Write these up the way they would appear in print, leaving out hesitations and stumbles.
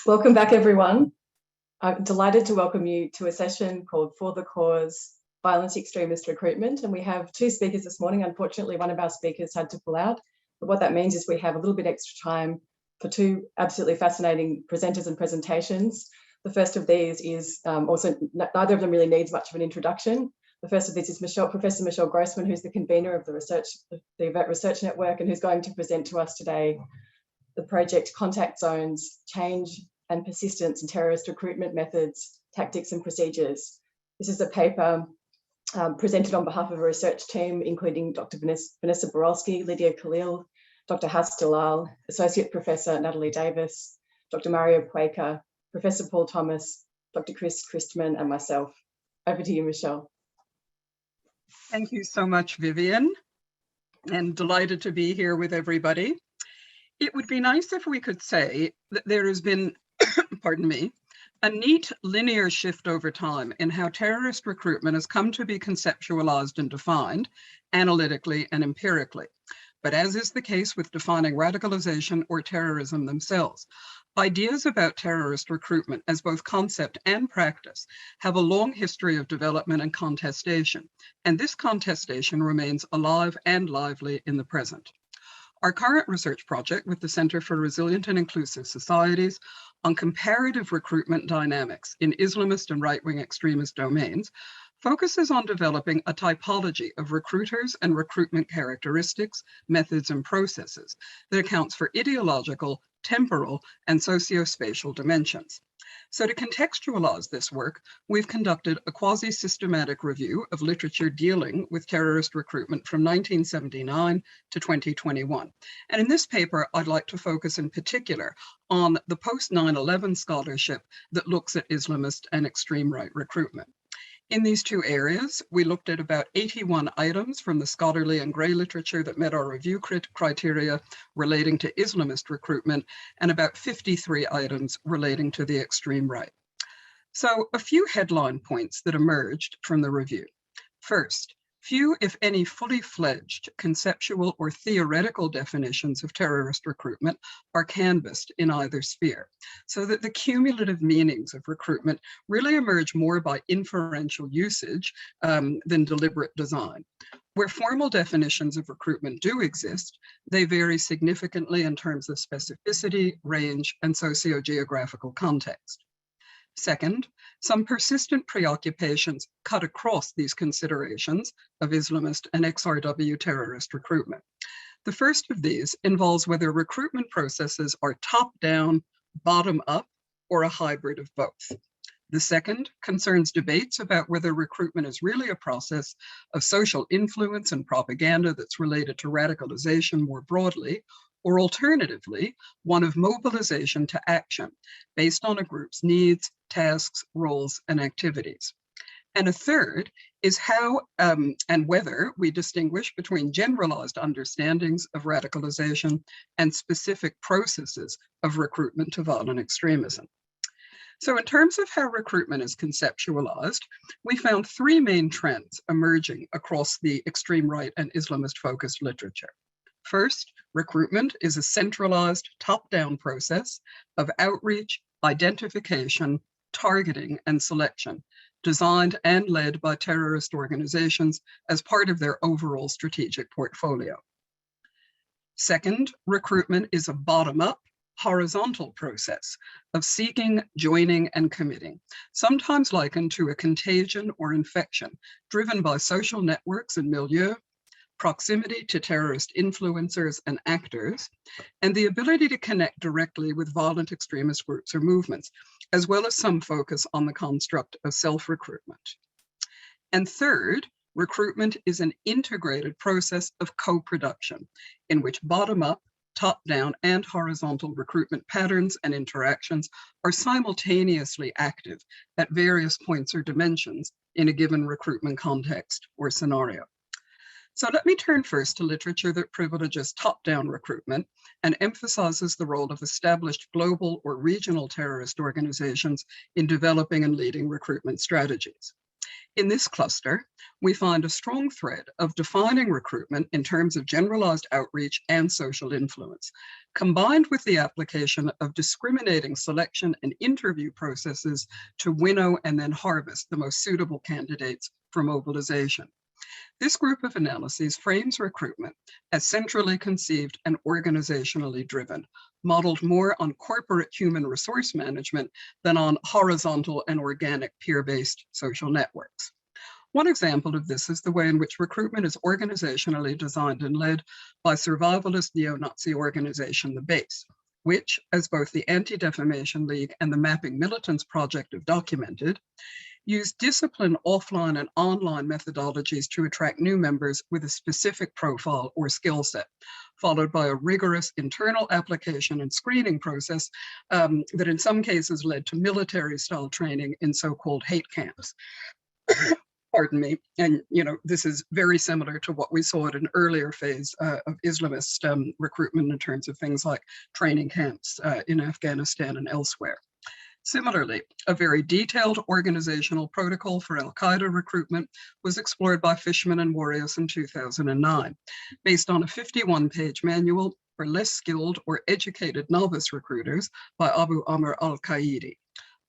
Welcome back, everyone. I'm delighted to welcome you to a session called For the Cause, Violent Extremist Recruitment. And we have two speakers this morning. Unfortunately, one of our speakers had to pull out. But what that means is we have a little bit extra time for two absolutely fascinating presenters and presentations. The first of these is also, neither of them really needs much of an introduction. The first of these is Professor Michele Grossman, who's the convener of the AVERT Research Network, and who's going to present to us today the project Contact Zones, Change and Persistence in Terrorist Recruitment Methods, Tactics and Procedures. This is a paper presented on behalf of a research team, including Dr. Vanessa Barolsky, Lydia, Khalil, Dr. Dellal, Associate Professor Natalie Davis, Dr. Mario Peucker, Professor Paul Thomas, Dr. Kris, Christmann, and myself. Over to you, Michele. Thank you so much, Vivian, and delighted to be here with everybody. It would be nice if we could say that there has been, pardon me, a neat linear shift over time in how terrorist recruitment has come to be conceptualized and defined analytically and empirically. But as is the case with defining radicalization or terrorism themselves, ideas about terrorist recruitment as both concept and practice have a long history of development and contestation, and this contestation remains alive and lively in the present. Our current research project with the Center for Resilient and Inclusive Societies on comparative recruitment dynamics in Islamist and right-wing extremist domains focuses on developing a typology of recruiters and recruitment characteristics, methods, and processes that accounts for ideological, temporal, and socio-spatial dimensions. So to contextualize this work, we've conducted a quasi-systematic review of literature dealing with terrorist recruitment from 1979 to 2021. And in this paper, I'd like to focus in particular on the post-9/11 scholarship that looks at Islamist and extreme right recruitment. In these two areas, we looked at about 81 items from the scholarly and grey literature that met our review criteria relating to Islamist recruitment, and about 53 items relating to the extreme right. So a few headline points that emerged from the review. First, few, if any, fully fledged conceptual or theoretical definitions of terrorist recruitment are canvassed in either sphere, so that the cumulative meanings of recruitment really emerge more by inferential usage than deliberate design. Where formal definitions of recruitment do exist, they vary significantly in terms of specificity, range, and socio-geographical context. Second, some persistent preoccupations cut across these considerations of Islamist and XRW terrorist recruitment. The first of these involves whether recruitment processes are top-down, bottom-up, or a hybrid of both. The second concerns debates about whether recruitment is really a process of social influence and propaganda that's related to radicalization more broadly, or alternatively, one of mobilization to action based on a group's needs, tasks, roles, and activities. And a third is how and whether we distinguish between generalized understandings of radicalization and specific processes of recruitment to violent extremism. So in terms of how recruitment is conceptualized, we found three main trends emerging across the extreme right and Islamist-focused literature. First, recruitment is a centralized top-down process of outreach, identification, targeting, and selection, designed and led by terrorist organizations as part of their overall strategic portfolio. Second, recruitment is a bottom-up, horizontal process of seeking, joining, and committing, sometimes likened to a contagion or infection driven by social networks and milieu, proximity to terrorist influencers and actors, and the ability to connect directly with violent extremist groups or movements, as well as some focus on the construct of self-recruitment. And third, recruitment is an integrated process of co-production in which bottom-up, top-down, and horizontal recruitment patterns and interactions are simultaneously active at various points or dimensions in a given recruitment context or scenario. So let me turn first to literature that privileges top-down recruitment and emphasizes the role of established global or regional terrorist organizations in developing and leading recruitment strategies. In this cluster, we find a strong thread of defining recruitment in terms of generalized outreach and social influence, combined with the application of discriminating selection and interview processes to winnow and then harvest the most suitable candidates for mobilization. This group of analyses frames recruitment as centrally conceived and organizationally driven, modeled more on corporate human resource management than on horizontal and organic peer-based social networks. One example of this is the way in which recruitment is organizationally designed and led by survivalist neo-Nazi organization, The Base, which, as both the Anti-Defamation League and the Mapping Militants Project have documented, use disciplined offline and online methodologies to attract new members with a specific profile or skill set, followed by a rigorous internal application and screening process that in some cases led to military-style training in so-called hate camps. Pardon me, and this is very similar to what we saw at an earlier phase of Islamist recruitment in terms of things like training camps in Afghanistan and elsewhere. Similarly, a very detailed organizational protocol for al-Qaeda recruitment was explored by Fishman and Warriors in 2009, based on a 51-page manual for less skilled or educated novice recruiters by Abu Amr al-Qaidi.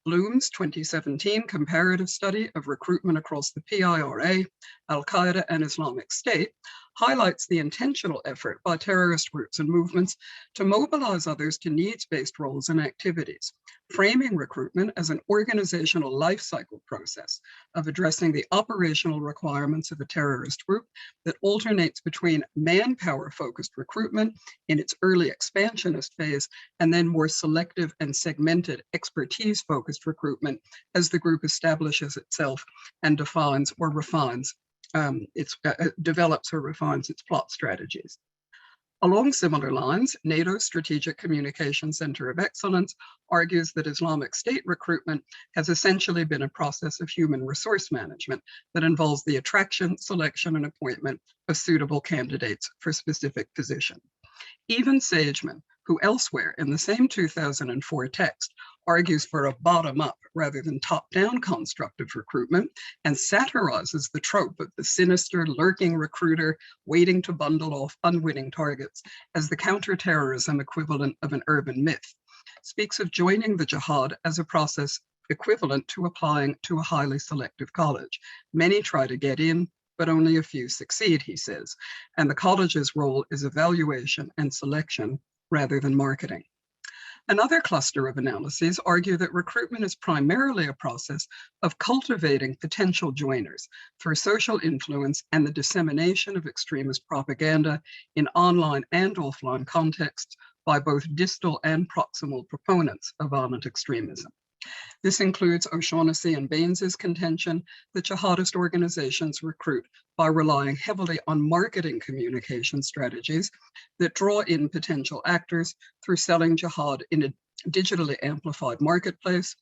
Bloom's 2017 comparative study of recruitment across the PIRA, al-Qaeda, and Islamic State highlights the intentional effort by terrorist groups and movements to mobilize others to needs-based roles and activities, framing recruitment as an organizational life cycle process of addressing the operational requirements of a terrorist group that alternates between manpower-focused recruitment in its early expansionist phase and then more selective and segmented expertise-focused recruitment as the group establishes itself and defines or refines develops or refines its plot strategies. Along similar lines, NATO's Strategic Communication Center of Excellence argues that Islamic State recruitment has essentially been a process of human resource management that involves the attraction, selection, and appointment of suitable candidates for specific positions. Even Sageman, who elsewhere in the same 2004 text argues for a bottom-up rather than top-down construct of recruitment and satirizes the trope of the sinister, lurking recruiter waiting to bundle off unwitting targets as the counterterrorism equivalent of an urban myth, speaks of joining the jihad as a process equivalent to applying to a highly selective college. Many try to get in, but only a few succeed, he says, and the college's role is evaluation and selection rather than marketing. Another cluster of analyses argue that recruitment is primarily a process of cultivating potential joiners through social influence and the dissemination of extremist propaganda in online and offline contexts by both distal and proximal proponents of violent extremism. This includes O'Shaughnessy and Baines's contention that jihadist organizations recruit by relying heavily on marketing communication strategies that draw in potential actors through selling jihad in a digitally amplified marketplace,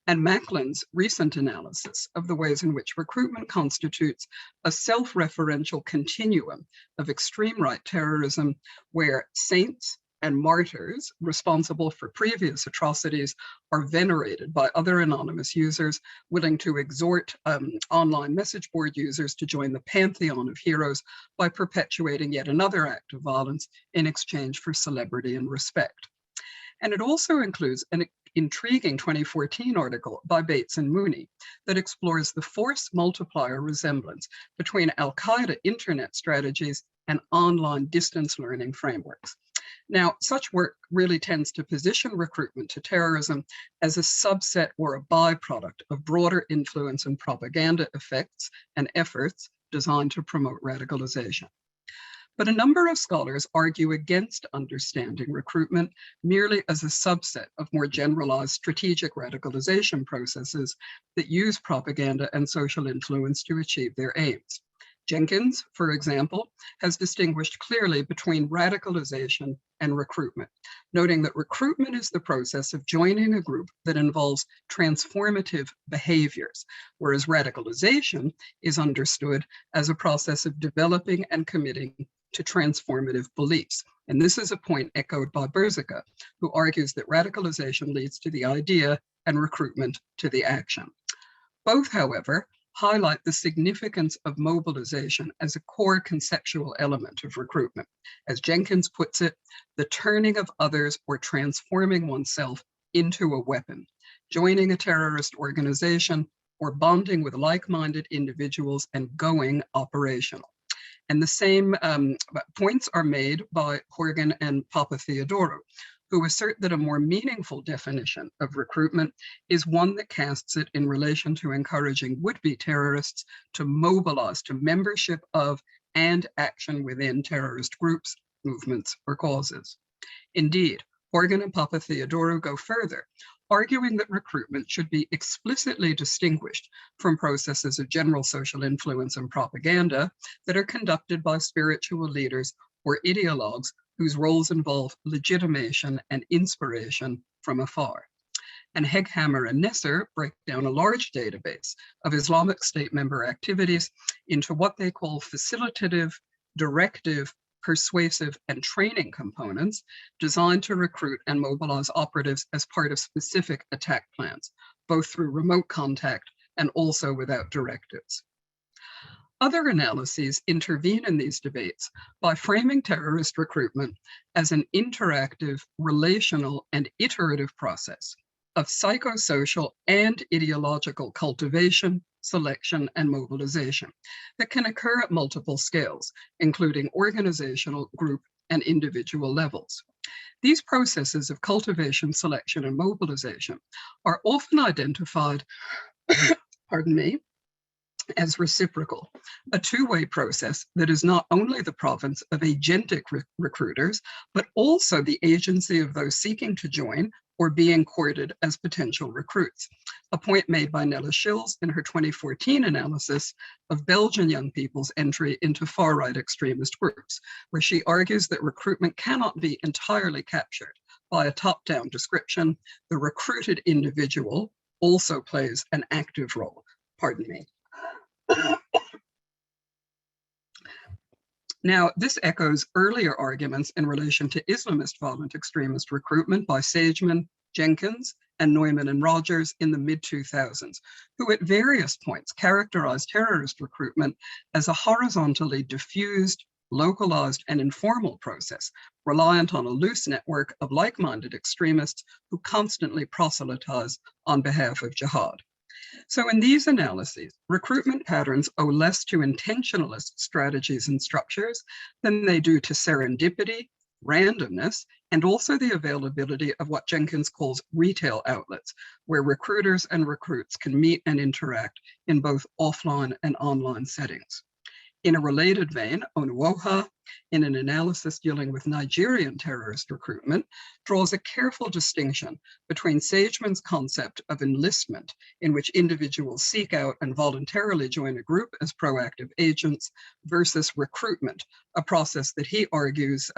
and Macklin's recent analysis of the ways in which recruitment constitutes a self-referential continuum of extreme right terrorism where saints and martyrs responsible for previous atrocities are venerated by other anonymous users willing to exhort online message board users to join the pantheon of heroes by perpetuating yet another act of violence in exchange for celebrity and respect. And it also includes an intriguing 2014 article by Bates and Mooney that explores the force multiplier resemblance between al-Qaeda internet strategies and online distance learning frameworks. Now, such work really tends to position recruitment to terrorism as a subset or a byproduct of broader influence and propaganda effects and efforts designed to promote radicalization. But a number of scholars argue against understanding recruitment merely as a subset of more generalized strategic radicalization processes that use propaganda and social influence to achieve their aims. Jenkins, for example, has distinguished clearly between radicalization and recruitment, noting that recruitment is the process of joining a group that involves transformative behaviors, whereas radicalization is understood as a process of developing and committing to transformative beliefs. And this is a point echoed by Berzica, who argues that radicalization leads to the idea and recruitment to the action. Both, however, highlight the significance of mobilization as a core conceptual element of recruitment. As Jenkins puts it, the turning of others or transforming oneself into a weapon, joining a terrorist organization, or bonding with like-minded individuals and going operational. And the same points are made by Horgan and Papatheodorou, who assert that a more meaningful definition of recruitment is one that casts it in relation to encouraging would-be terrorists to mobilize to membership of and action within terrorist groups, movements, or causes. Indeed, Horgan and Papatheodorou go further, arguing that recruitment should be explicitly distinguished from processes of general social influence and propaganda that are conducted by spiritual leaders or ideologues whose roles involve legitimation and inspiration from afar. And Hegghammer and Nesser break down a large database of Islamic State member activities into what they call facilitative, directive, persuasive, and training components designed to recruit and mobilize operatives as part of specific attack plans, both through remote contact and also without directives. Other analyses intervene in these debates by framing terrorist recruitment as an interactive, relational, and iterative process of psychosocial and ideological cultivation, selection, and mobilization that can occur at multiple scales, including organizational, group, and individual levels. These processes of cultivation, selection, and mobilization are often identified, pardon me, as reciprocal, a two-way process that is not only the province of agentic recruiters, but also the agency of those seeking to join or being courted as potential recruits, a point made by Nella Schills in her 2014 analysis of Belgian young people's entry into far-right extremist groups, where she argues that recruitment cannot be entirely captured by a top-down description. The recruited individual also plays an active role. Pardon me. Now, this echoes earlier arguments in relation to Islamist violent extremist recruitment by Sageman, Jenkins, and Neumann and Rogers in the mid-2000s, who at various points characterized terrorist recruitment as a horizontally diffused, localized, and informal process, reliant on a loose network of like-minded extremists who constantly proselytize on behalf of jihad. So in these analyses, recruitment patterns owe less to intentionalist strategies and structures than they do to serendipity, randomness, and also the availability of what Jenkins calls retail outlets, where recruiters and recruits can meet and interact in both offline and online settings. In a related vein, Onuoha, in an analysis dealing with Nigerian terrorist recruitment, draws a careful distinction between Sageman's concept of enlistment, in which individuals seek out and voluntarily join a group as proactive agents, versus recruitment, a process that he argues,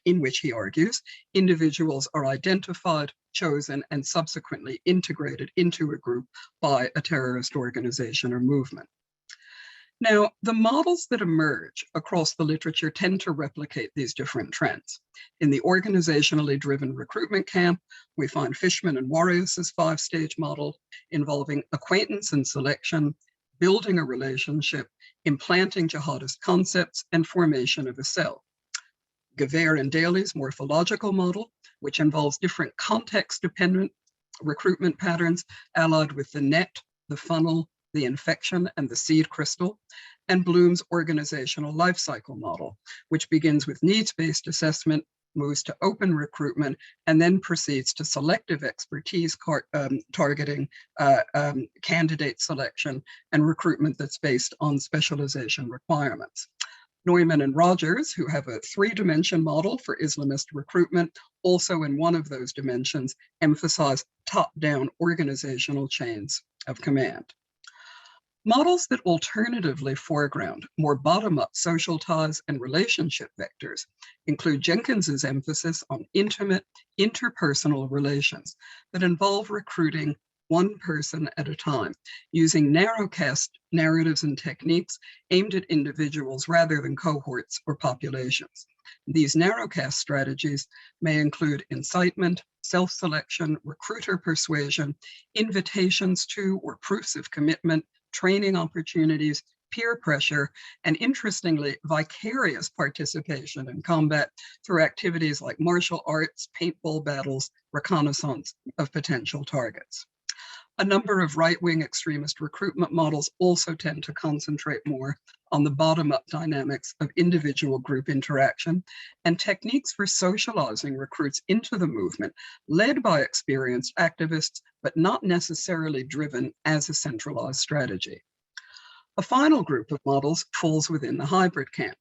in which he argues, individuals are identified, chosen, and subsequently integrated into a group by a terrorist organization or movement. Now, the models that emerge across the literature tend to replicate these different trends. In the organizationally driven recruitment camp, we find Fishman and Warriors' five-stage model involving acquaintance and selection, building a relationship, implanting jihadist concepts, and formation of a cell. Gevaert and Daly's morphological model, which involves different context-dependent recruitment patterns allied with the net, the funnel, the infection, and the seed crystal, and Bloom's organizational life cycle model, which begins with needs-based assessment, moves to open recruitment, and then proceeds to selective expertise targeting, candidate selection, and recruitment that's based on specialization requirements. Neumann and Rogers, who have a three-dimension model for Islamist recruitment, also in one of those dimensions emphasize top-down organizational chains of command. Models that alternatively foreground more bottom-up social ties and relationship vectors include Jenkins's emphasis on intimate, interpersonal relations that involve recruiting one person at a time, using narrowcast narratives and techniques aimed at individuals rather than cohorts or populations. These narrowcast strategies may include incitement, self-selection, recruiter persuasion, invitations to or proofs of commitment, training opportunities, peer pressure, and interestingly, vicarious participation in combat through activities like martial arts, paintball battles, reconnaissance of potential targets. A number of right-wing extremist recruitment models also tend to concentrate more on the bottom-up dynamics of individual group interaction and techniques for socializing recruits into the movement, led by experienced activists, but not necessarily driven as a centralized strategy. A final group of models falls within the hybrid camp,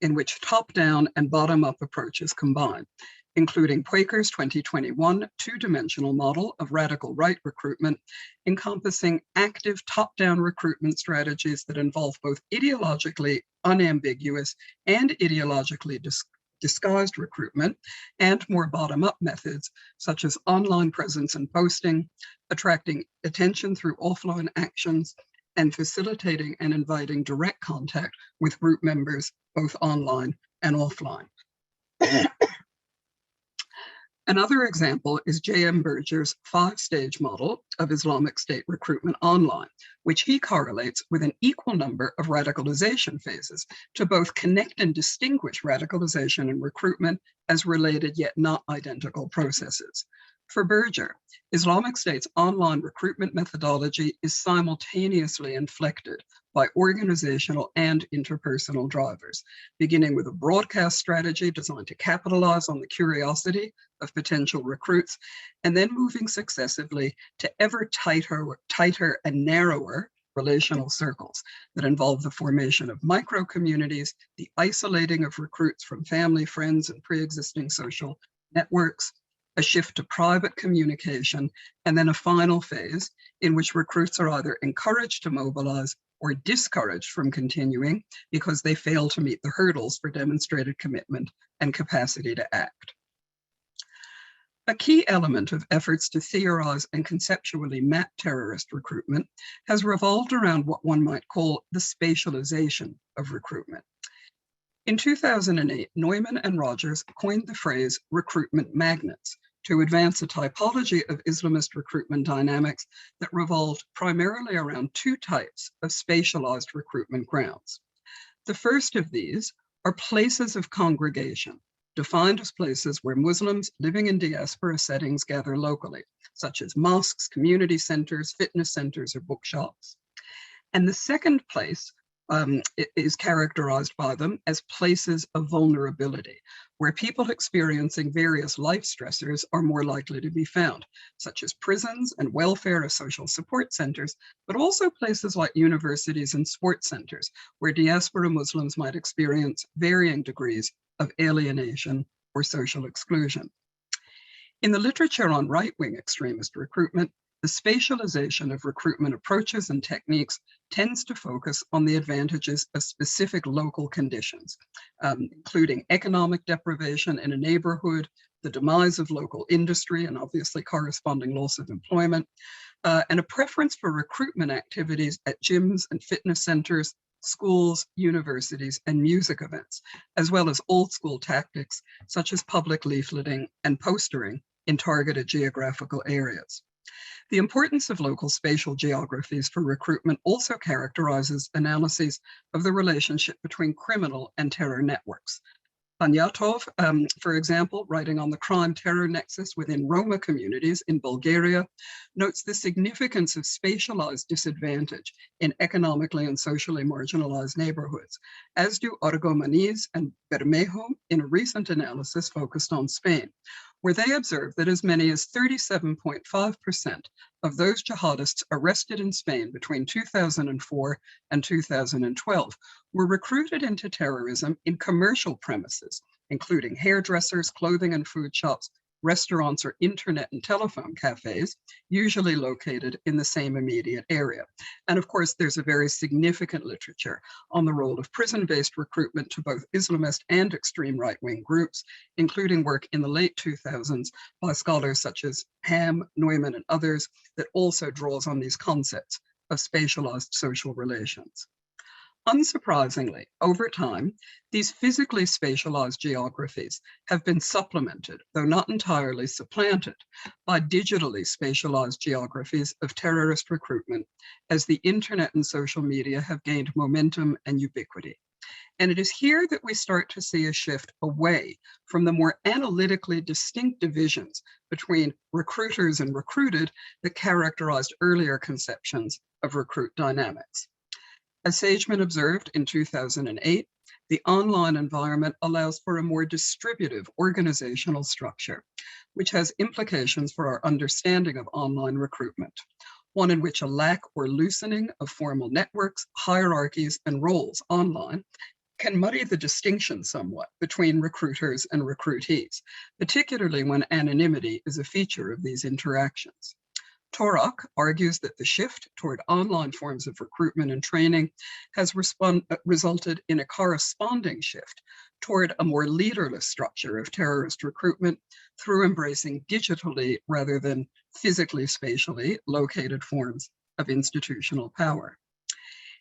in which top-down and bottom-up approaches combine, including Peucker's 2021 two-dimensional model of radical right recruitment, encompassing active top-down recruitment strategies that involve both ideologically unambiguous and ideologically disguised recruitment, and more bottom-up methods, such as online presence and posting, attracting attention through offline actions, and facilitating and inviting direct contact with group members, both online and offline. Another example is J.M. Berger's 5-stage model of Islamic State recruitment online, which he correlates with an equal number of radicalization phases to both connect and distinguish radicalization and recruitment as related yet not identical processes. For Berger, Islamic State's online recruitment methodology is simultaneously inflected by organizational and interpersonal drivers, beginning with a broadcast strategy designed to capitalize on the curiosity of potential recruits, and then moving successively to ever tighter and narrower relational circles that involve the formation of micro-communities, the isolating of recruits from family, friends, and pre-existing social networks, a shift to private communication, and then a final phase in which recruits are either encouraged to mobilize or discouraged from continuing because they fail to meet the hurdles for demonstrated commitment and capacity to act. A key element of efforts to theorize and conceptually map terrorist recruitment has revolved around what one might call the spatialization of recruitment. In 2008, Neumann and Rogers coined the phrase recruitment magnets to advance a typology of Islamist recruitment dynamics that revolved primarily around two types of spatialized recruitment grounds. The first of these are places of congregation, defined as places where Muslims living in diaspora settings gather locally, such as mosques, community centers, fitness centers, or bookshops. And the second place is characterized by them as places of vulnerability, where people experiencing various life stressors are more likely to be found, such as prisons and welfare or social support centers, but also places like universities and sports centers, where diaspora Muslims might experience varying degrees of alienation or social exclusion. In the literature on right-wing extremist recruitment, the spatialization of recruitment approaches and techniques tends to focus on the advantages of specific local conditions, including economic deprivation in a neighborhood, the demise of local industry, and obviously corresponding loss of employment, and a preference for recruitment activities at gyms and fitness centers, schools, universities, and music events, as well as old school tactics such as public leafleting and postering in targeted geographical areas. The importance of local spatial geographies for recruitment also characterizes analyses of the relationship between criminal and terror networks. Panyatov, for example, writing on the crime-terror nexus within Roma communities in Bulgaria, notes the significance of spatialized disadvantage in economically and socially marginalized neighborhoods, as do Orgomaniz and Bermejo in a recent analysis focused on Spain, where they observed that as many as 37.5% of those jihadists arrested in Spain between 2004 and 2012 were recruited into terrorism in commercial premises, including hairdressers, clothing and food shops, restaurants, or internet and telephone cafes, usually located in the same immediate area. And of course, there's a very significant literature on the role of prison-based recruitment to both Islamist and extreme right-wing groups, including work in the late 2000s by scholars such as Ham, Neumann, and others that also draws on these concepts of spatialized social relations. Unsurprisingly, over time, these physically spatialized geographies have been supplemented, though not entirely supplanted, by digitally spatialized geographies of terrorist recruitment as the internet and social media have gained momentum and ubiquity. And it is here that we start to see a shift away from the more analytically distinct divisions between recruiters and recruited that characterized earlier conceptions of recruit dynamics. As Sageman observed in 2008, the online environment allows for a more distributive organizational structure, which has implications for our understanding of online recruitment, one in which a lack or loosening of formal networks, hierarchies, and roles online can muddy the distinction somewhat between recruiters and recruitees, particularly when anonymity is a feature of these interactions. Torok argues that the shift toward online forms of recruitment and training has resulted in a corresponding shift toward a more leaderless structure of terrorist recruitment through embracing digitally rather than physically spatially located forms of institutional power.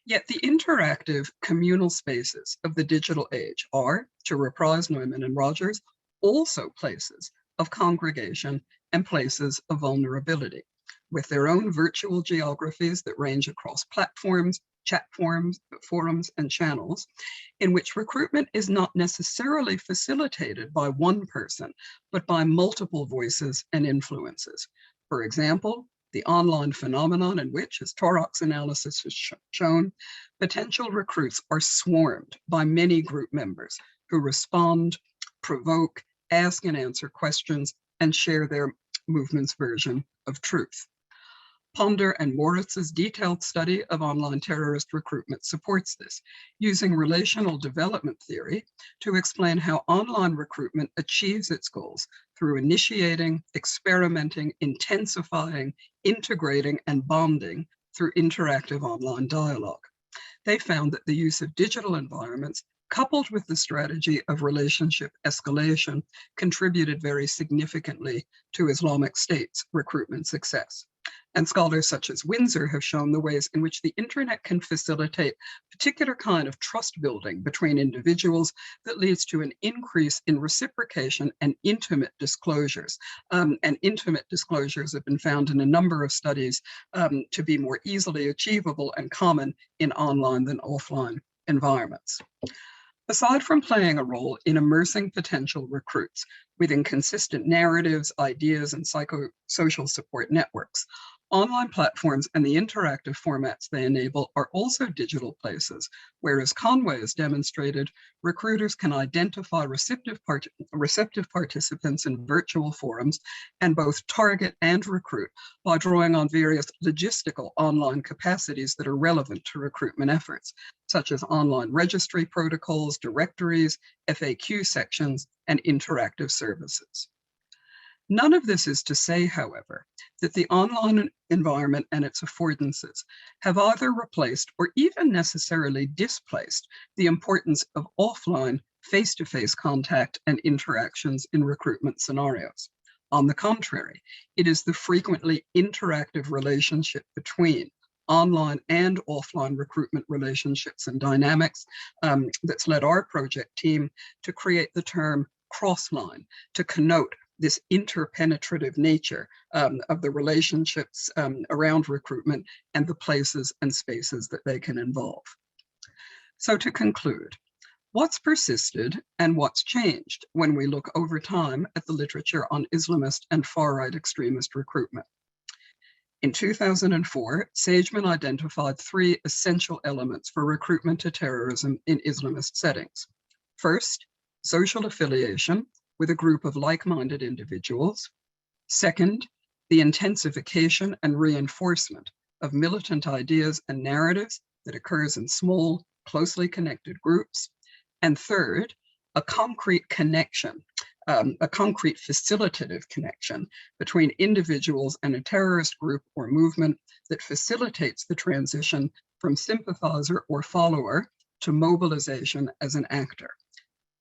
Yet the interactive communal spaces of the digital age are, to reprise Neumann and Rogers, also places of congregation and places of vulnerability, with their own virtual geographies that range across platforms, chat forums, and channels, in which recruitment is not necessarily facilitated by one person, but by multiple voices and influences. For example, the online phenomenon in which, as Torok's analysis has shown, potential recruits are swarmed by many group members who respond, provoke, ask and answer questions, and share their movement's version of truth. Ponder and Moritz's detailed study of online terrorist recruitment supports this, using relational development theory to explain how online recruitment achieves its goals through initiating, experimenting, intensifying, integrating, and bonding through interactive online dialogue. They found that the use of digital environments coupled with the strategy of relationship escalation contributed very significantly to Islamic State's recruitment success. And scholars such as Windsor have shown the ways in which the internet can facilitate a particular kind of trust building between individuals that leads to an increase in reciprocation and intimate disclosures. And intimate disclosures have been found in a number of studies to be more easily achievable and common in online than offline environments. Aside from playing a role in immersing potential recruits within consistent narratives, ideas, and psychosocial support networks, online platforms and the interactive formats they enable are also digital places, where, as Conway has demonstrated, recruiters can identify receptive participants in virtual forums and both target and recruit by drawing on various logistical online capacities that are relevant to recruitment efforts, such as online registry protocols, directories, FAQ sections, and interactive services. None of this is to say, however, that the online environment and its affordances have either replaced or even necessarily displaced the importance of offline face-to-face contact and interactions in recruitment scenarios. On the contrary, it is the frequently interactive relationship between online and offline recruitment relationships and dynamics that's led our project team to create the term crossline to connote this interpenetrative nature of the relationships around recruitment and the places and spaces that they can involve. So to conclude, what's persisted and what's changed when we look over time at the literature on Islamist and far-right extremist recruitment? In 2004, Sageman identified three essential elements for recruitment to terrorism in Islamist settings. First, social affiliation with a group of like-minded individuals. Second, the intensification and reinforcement of militant ideas and narratives that occurs in small, closely connected groups. And third, a concrete connection, a concrete facilitative connection between individuals and a terrorist group or movement that facilitates the transition from sympathizer or follower to mobilization as an actor.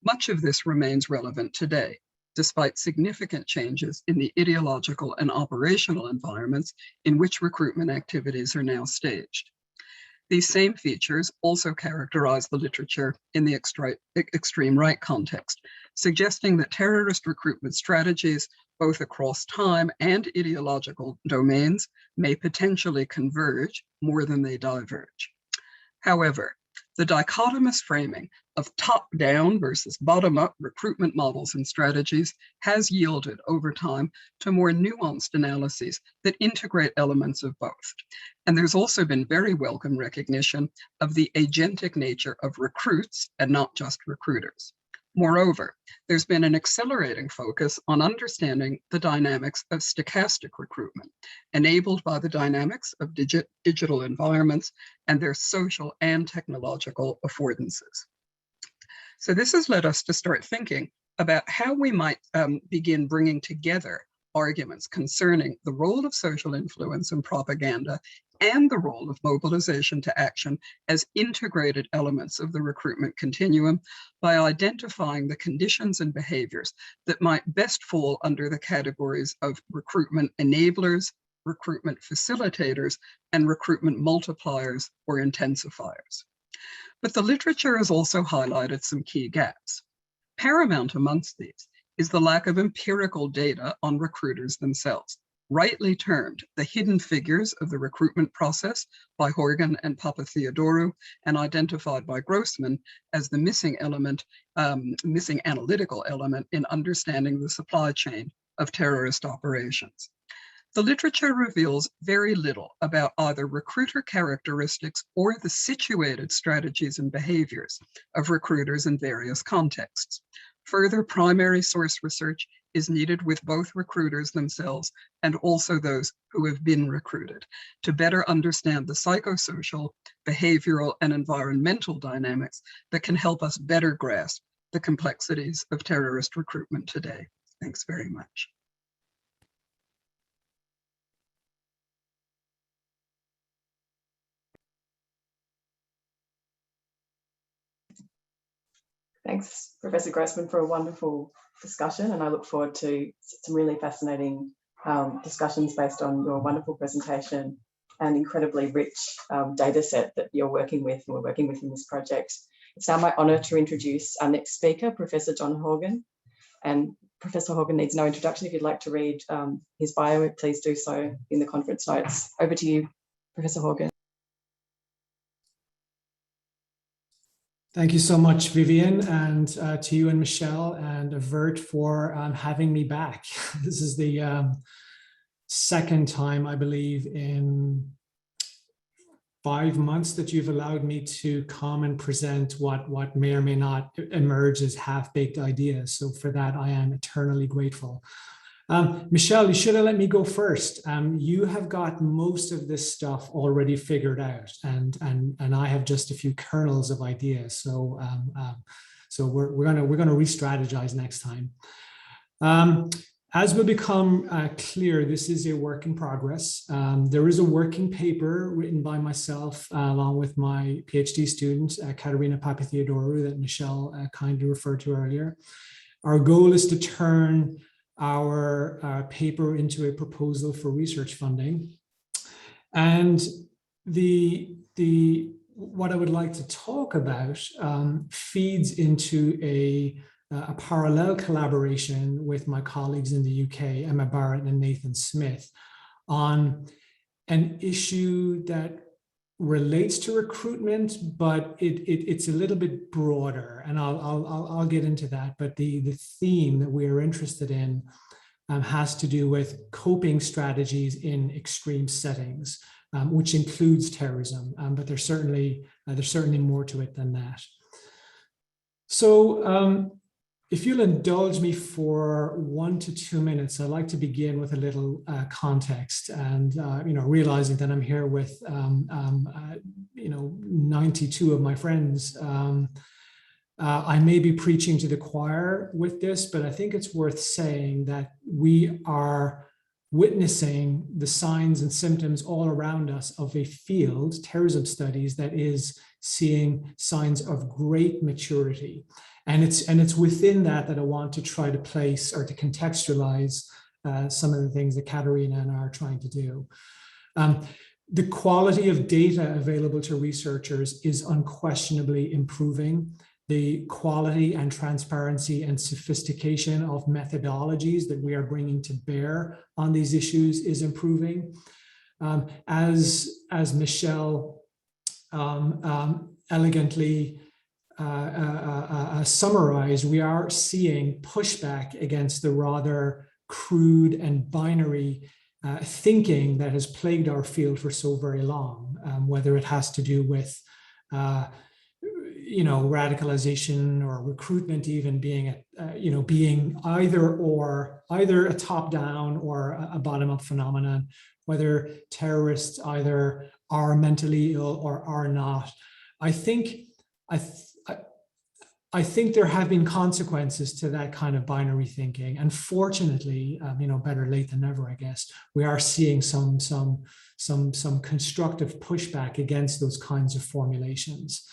Much of this remains relevant today, despite significant changes in the ideological and operational environments in which recruitment activities are now staged. These same features also characterize the literature in the extreme right context, suggesting that terrorist recruitment strategies, both across time and ideological domains, may potentially converge more than they diverge. However, the dichotomous framing of top-down versus bottom-up recruitment models and strategies has yielded over time to more nuanced analyses that integrate elements of both. And there's also been very welcome recognition of the agentic nature of recruits and not just recruiters. Moreover, there's been an accelerating focus on understanding the dynamics of stochastic recruitment, enabled by the dynamics of digital environments and their social and technological affordances. So this has led us to start thinking about how we might begin bringing together arguments concerning the role of social influence and propaganda and the role of mobilization to action as integrated elements of the recruitment continuum by identifying the conditions and behaviors that might best fall under the categories of recruitment enablers, recruitment facilitators, and recruitment multipliers or intensifiers. But the literature has also highlighted some key gaps. Paramount amongst these is the lack of empirical data on recruiters themselves, rightly termed the hidden figures of the recruitment process by Horgan and Papatheodorou, and identified by Grossman as the missing analytical element in understanding the supply chain of terrorist operations. The literature reveals very little about either recruiter characteristics or the situated strategies and behaviors of recruiters in various contexts. Further primary source research is needed with both recruiters themselves and also those who have been recruited to better understand the psychosocial, behavioral, and environmental dynamics that can help us better grasp the complexities of terrorist recruitment today. Thanks very much. Thanks, Professor Grossman, for a wonderful discussion, and I look forward to some really fascinating discussions based on your wonderful presentation and incredibly rich data set that you're working with and we're working with in this project. It's now my honour to introduce our next speaker, Professor John Horgan. And Professor Horgan needs no introduction. If you'd like to read his bio, please do so in the conference notes. Over to you, Professor Horgan. Thank you so much, Vivian, and to you and Michele and AVERT for having me back. This is the second time, I believe, in 5 months that you've allowed me to come and present what may or may not emerge as half-baked ideas. So for that, I am eternally grateful. Michele, you should have let me go first. You have got most of this stuff already figured out, and I have just a few kernels of ideas. So we're gonna re-strategize next time. As will become clear, this is a work in progress. There is a working paper written by myself along with my PhD student, Katerina Papatheodorou, that Michele kindly referred to earlier. Our goal is to turn our paper into a proposal for research funding. And what I would like to talk about feeds into a parallel collaboration with my colleagues in the UK, Emma Barrett and Nathan Smith, on an issue that relates to recruitment, but it's a little bit broader, and I'll get into that. But the theme that we are interested in has to do with coping strategies in extreme settings, which includes terrorism. But there's certainly more to it than that. So if you'll indulge me for 1 to 2 minutes, I'd like to begin with a little context, and realizing that I'm here with 92 of my friends. I may be preaching to the choir with this, but I think it's worth saying that we are witnessing the signs and symptoms all around us of a field, terrorism studies, that is seeing signs of great maturity. And it's within that I want to try to place or to contextualize some of the things that Katerina and I are trying to do. The quality of data available to researchers is unquestionably improving. The quality and transparency and sophistication of methodologies that we are bringing to bear on these issues is improving. As Michele elegantly summarized, we are seeing pushback against the rather crude and binary thinking that has plagued our field for so very long, whether it has to do with radicalization or recruitment even being being either a top-down or a bottom-up phenomenon, whether terrorists either are mentally ill or are not. I think there have been consequences to that kind of binary thinking, and fortunately, better late than never, I guess, we are seeing some constructive pushback against those kinds of formulations.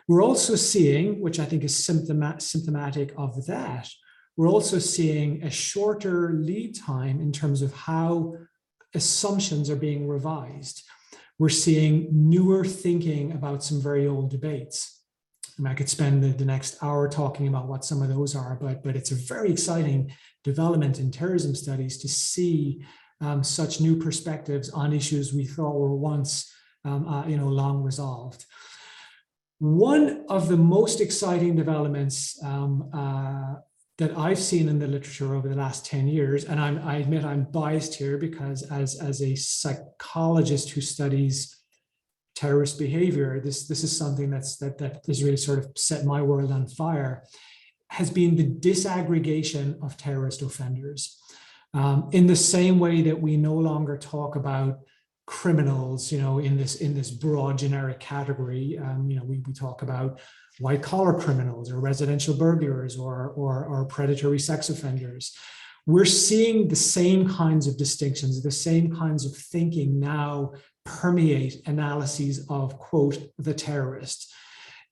We're also seeing, which I think is symptomatic of that, we're also seeing a shorter lead time in terms of how assumptions are being revised. We're seeing newer thinking about some very old debates. And I could spend the next hour talking about what some of those are, but it's a very exciting development in terrorism studies to see such new perspectives on issues we thought were once long resolved. One of the most exciting developments that I've seen in the literature over the last 10 years, and I admit I'm biased here because as a psychologist who studies terrorist behavior, this is something that has really sort of set my world on fire, has been the disaggregation of terrorist offenders. In the same way that we no longer talk about criminals, in this broad generic category, we talk about white collar criminals or residential burglars or predatory sex offenders. We're seeing the same kinds of distinctions, the same kinds of thinking now permeate analyses of, quote, the terrorist.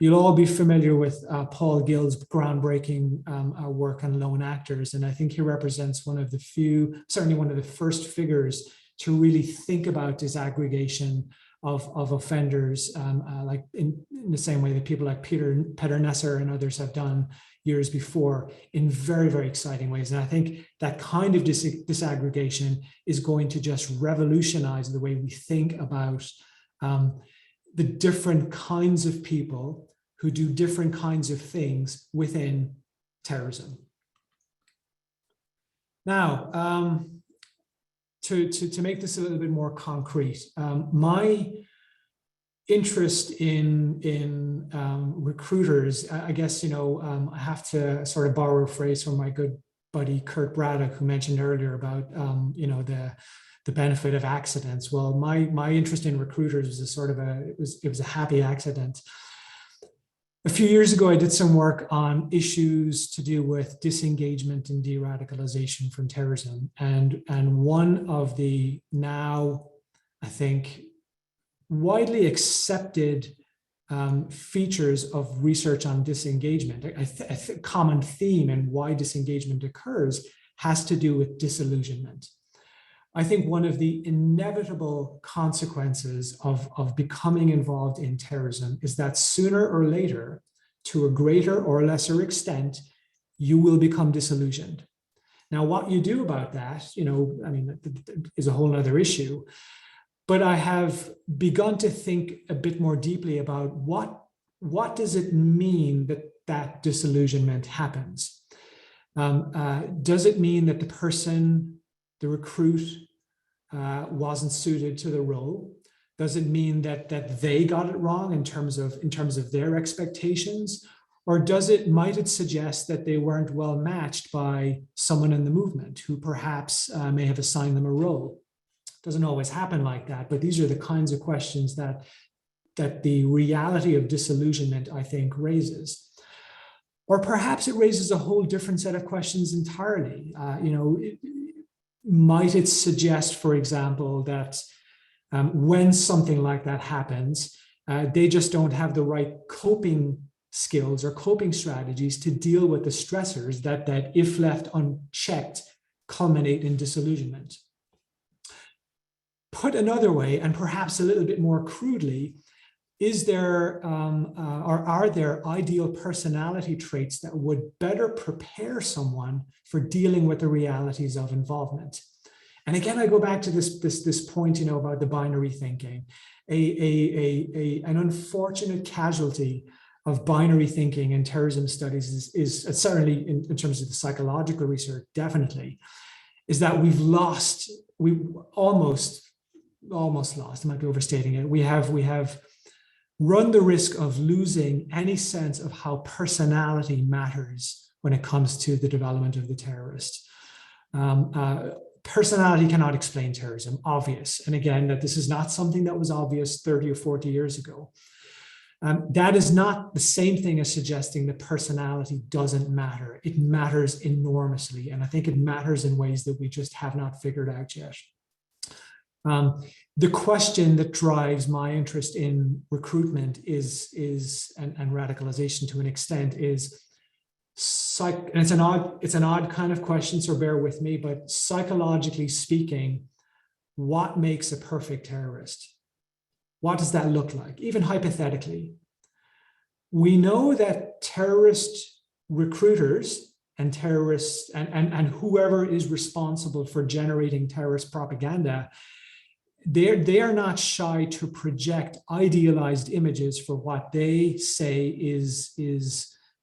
You'll all be familiar with Paul Gill's groundbreaking work on lone actors, and I think he represents one of the few, certainly one of the first figures to really think about disaggregation of offenders, like in the same way that people like Peter Nesser and others have done years before, in very, very exciting ways. And I think that kind of disaggregation is going to just revolutionize the way we think about the different kinds of people who do different kinds of things within terrorism. Now, to make this a little bit more concrete, my interest in recruiters, I guess, I have to sort of borrow a phrase from my good buddy Kurt Braddock, who mentioned earlier about the benefit of accidents. Well, my interest in recruiters was a sort of it was a happy accident. A few years ago, I did some work on issues to do with disengagement and de-radicalization from terrorism. And one of the now, I think, widely accepted features of research on disengagement, a common theme and why disengagement occurs, has to do with disillusionment. I think one of the inevitable consequences of becoming involved in terrorism is that sooner or later, to a greater or lesser extent, you will become disillusioned. Now, what you do about that, is a whole other issue. But I have begun to think a bit more deeply about what does it mean that disillusionment happens? Does it mean that the person, the recruit, wasn't suited to the role? Does it mean that they got it wrong in terms of their expectations? Or might it suggest that they weren't well matched by someone in the movement who perhaps may have assigned them a role? It doesn't always happen like that, but these are the kinds of questions that the reality of disillusionment, I think, raises. Or perhaps it raises a whole different set of questions entirely. Might it suggest, for example, that when something like that happens, they just don't have the right coping skills or coping strategies to deal with the stressors that if left unchecked, culminate in disillusionment? Put another way, and perhaps a little bit more crudely, is there or are there ideal personality traits that would better prepare someone for dealing with the realities of involvement? And again, I go back to this point, you know, about the binary thinking. An unfortunate casualty of binary thinking in terrorism studies is certainly in terms of the psychological research, definitely, is that we've almost lost, I might be overstating it. We have run the risk of losing any sense of how personality matters when it comes to the development of the terrorist. Personality cannot explain terrorism, obvious. And again, that this is not something that was obvious 30 or 40 years ago. That is not the same thing as suggesting that personality doesn't matter. It matters enormously. And I think it matters in ways that we just have not figured out yet. The question that drives my interest in recruitment and radicalization to an extent is, and it's an odd kind of question, so bear with me, but psychologically speaking, what makes a perfect terrorist? What does that look like? Even hypothetically, we know that terrorist recruiters and terrorists and whoever is responsible for generating terrorist propaganda, they are not shy to project idealized images for what they say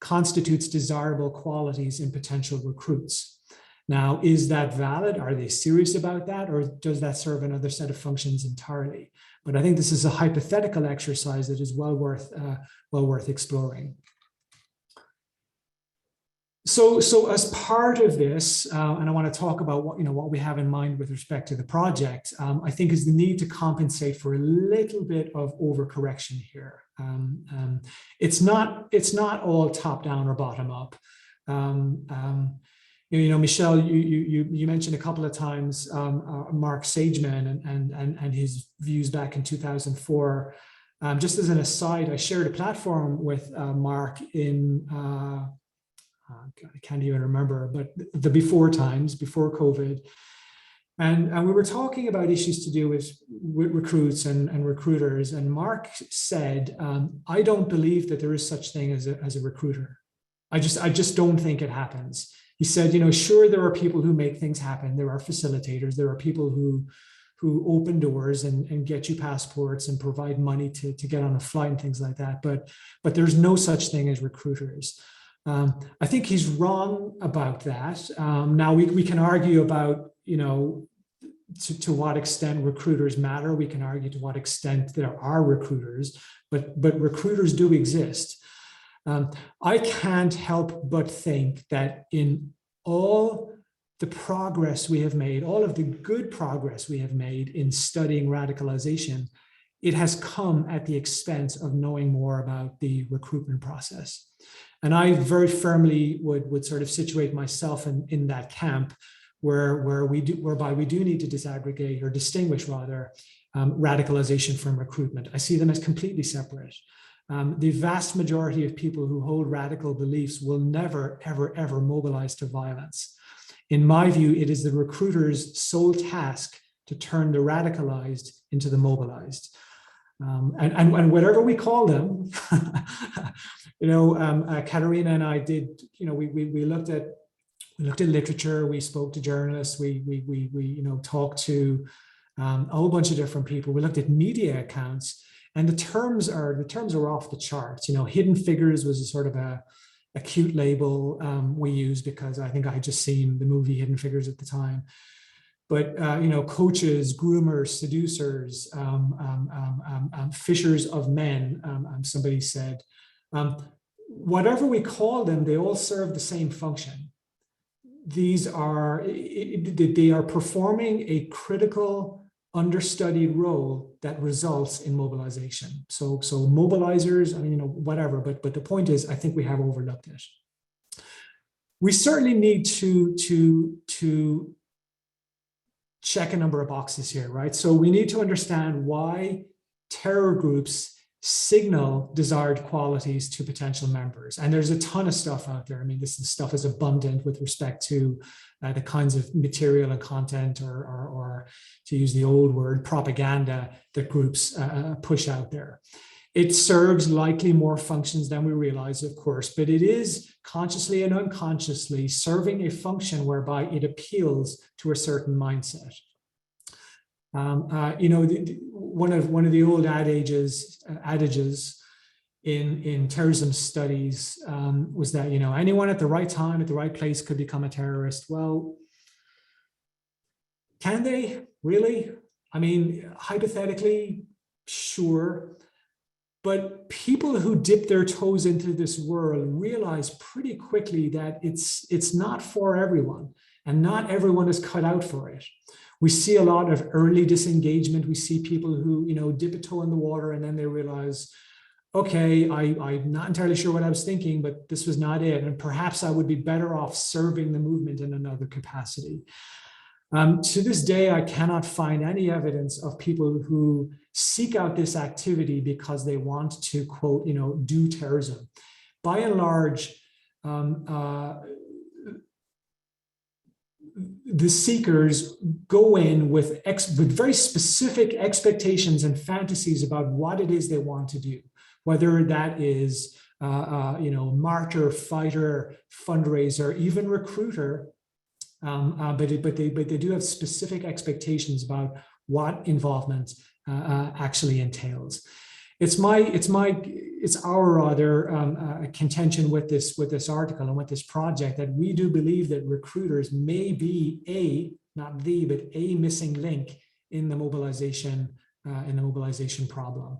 constitutes desirable qualities in potential recruits. Now, is that valid? Are they serious about that? Or does that serve another set of functions entirely? But I think this is a hypothetical exercise that is well worth exploring. So as part of this, and I want to talk about what we have in mind with respect to the project, I think is the need to compensate for a little bit of overcorrection here. It's not all top down or bottom up. Michele, you mentioned a couple of times Mark Sageman and his views back in 2004. Just as an aside, I shared a platform with Mark in I can't even remember, but the before times, before COVID. And we were talking about issues to do with recruits and recruiters. And Mark said, I don't believe that there is such thing as a recruiter. I just don't think it happens. He said, sure, there are people who make things happen. There are facilitators. There are people who open doors and get you passports and provide money to get on a flight and things like that. But there's no such thing as recruiters. I think he's wrong about that. Now we can argue about, to what extent recruiters matter. We can argue to what extent there are recruiters, but recruiters do exist. I can't help but think that in all the progress we have made, all of the good progress we have made in studying radicalization, it has come at the expense of knowing more about the recruitment process. And I very firmly would sort of situate myself in that camp whereby we do need to disaggregate or distinguish rather radicalization from recruitment. I see them as completely separate. The vast majority of people who hold radical beliefs will never, ever, ever mobilize to violence. In my view, it is the recruiter's sole task to turn the radicalized into the mobilized. And whatever we call them, Katerina and I did, we looked at literature, we spoke to journalists, we talked to a whole bunch of different people. We looked at media accounts, and the terms are off the charts. Hidden figures was a sort of a cute label we used because I think I had just seen the movie Hidden Figures at the time. But coaches, groomers, seducers, fishers of men, somebody said, whatever we call them, they all serve the same function. They are performing a critical, understudied role that results in mobilization. So mobilizers, whatever. But the point is, I think we have overlooked it. We certainly need to check a number of boxes here, right? So we need to understand why terror groups signal desired qualities to potential members. And there's a ton of stuff out there. I mean, this stuff is abundant with respect to the kinds of material and content, or to use the old word, propaganda that groups push out there. It serves likely more functions than we realize, of course, but it is consciously and unconsciously serving a function whereby it appeals to a certain mindset. You know, one of the old adages in terrorism studies was that, you know, anyone at the right time, at the right place could become a terrorist. Well, can they really? I mean, hypothetically, sure. But people who dip their toes into this world realize pretty quickly that it's not for everyone, and not everyone is cut out for it. We see a lot of early disengagement. We see people who, you know, dip a toe in the water and then they realize, okay, I'm not entirely sure what I was thinking, but this was not it. And perhaps I would be better off serving the movement in another capacity. To this day, I cannot find any evidence of people who seek out this activity because they want to, quote, you know, do terrorism. By and large, the seekers go in with very specific expectations and fantasies about what it is they want to do, whether that is, you know, martyr, fighter, fundraiser, even recruiter. But they do have specific expectations about what involvement actually entails. It's our rather contention with this article and with this project that we do believe that recruiters may be not the, but a missing link in the mobilization problem.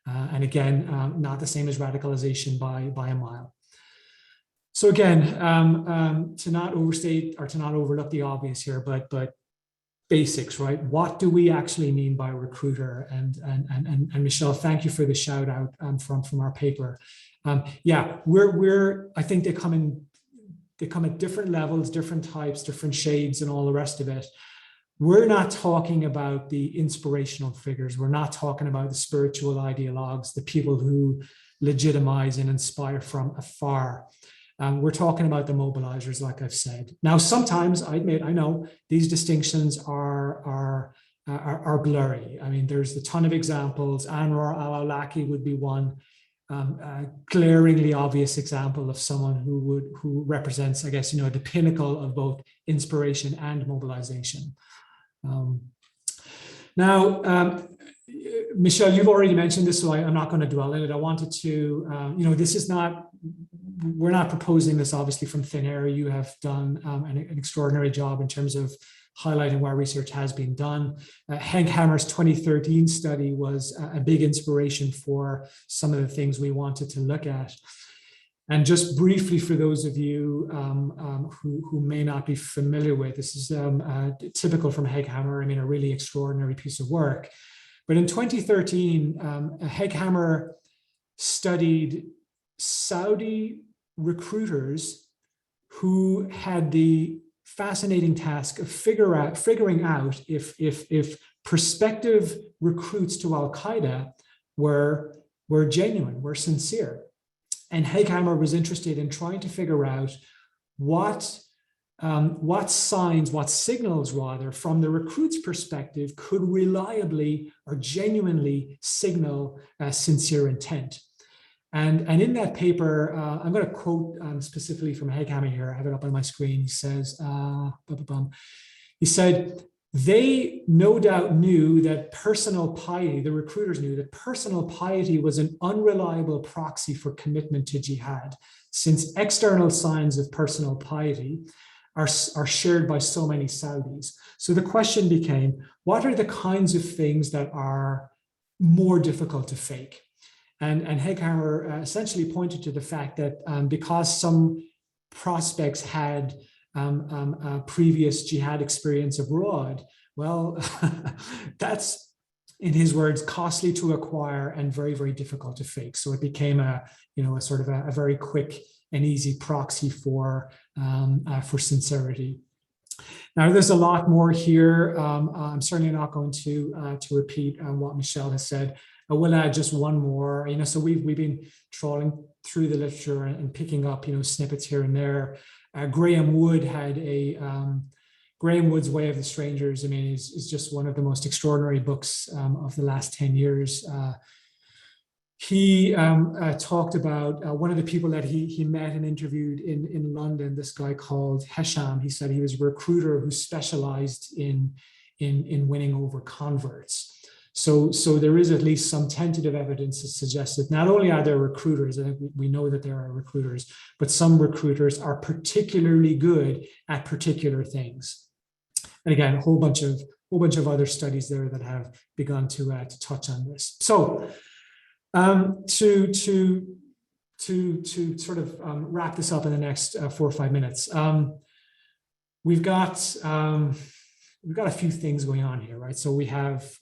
And again, not the same as radicalization by a mile. So again, to not overstate or to not overlook the obvious here, but basics, right? What do we actually mean by recruiter? And Michele, thank you for the shout out from our paper. Yeah, I think they come at different levels, different types, different shades, and all the rest of it. We're not talking about the inspirational figures. We're not talking about the spiritual ideologues, the people who legitimize and inspire from afar. We're talking about the mobilizers, like I've said. Now, sometimes I admit, I know these distinctions are blurry. I mean, there's a ton of examples. Anwar al-Awlaki would be one glaringly obvious example of someone who represents, I guess, you know, the pinnacle of both inspiration and mobilization. Now, Michele, you've already mentioned this, so I'm not going to dwell in it. I wanted to, you know, this is not, we're not proposing this obviously from thin air. You have done an extraordinary job in terms of highlighting where research has been done. Henk Hammer's 2013 study was a big inspiration for some of the things we wanted to look at. And just briefly, for those of you who may not be familiar with, this is typical from Henk Hammer, I mean, a really extraordinary piece of work. But in 2013, Henk Hammer studied Saudi recruiters who had the fascinating task of figuring out if prospective recruits to Al-Qaeda were genuine, were sincere. And Henk Hammer was interested in trying to figure out what signs, what signals rather, from the recruit's perspective could reliably or genuinely signal sincere intent. And in that paper, I'm going to quote specifically from Henk Hammer here. I have it up on my screen. He says, he said, they no doubt knew that personal piety, the recruiters knew that personal piety was an unreliable proxy for commitment to jihad, since external signs of personal piety are shared by so many Saudis. So the question became, what are the kinds of things that are more difficult to fake? And Henk Hammer essentially pointed to the fact that because some prospects had previous jihad experience abroad, well, that's, in his words, costly to acquire and very, very difficult to fake. So it became a sort of a very quick and easy proxy for sincerity. Now, there's a lot more here. I'm certainly not going to repeat what Michele has said. I will add just one more, so we've been trawling through the literature and picking up, snippets here and there. Graham Wood had Graham Wood's Way of the Strangers, is just one of the most extraordinary books of the last 10 years. He talked about one of the people that he met and interviewed in London, this guy called Hesham. He said he was a recruiter who specialized in winning over converts. So there is at least some tentative evidence that suggests that not only are there recruiters, I think we know that there are recruiters, but some recruiters are particularly good at particular things. And again, a whole bunch of other studies there that have begun to touch on this. So to sort of wrap this up in the next 4 or 5 minutes, we've got a few things going on here, right? So we have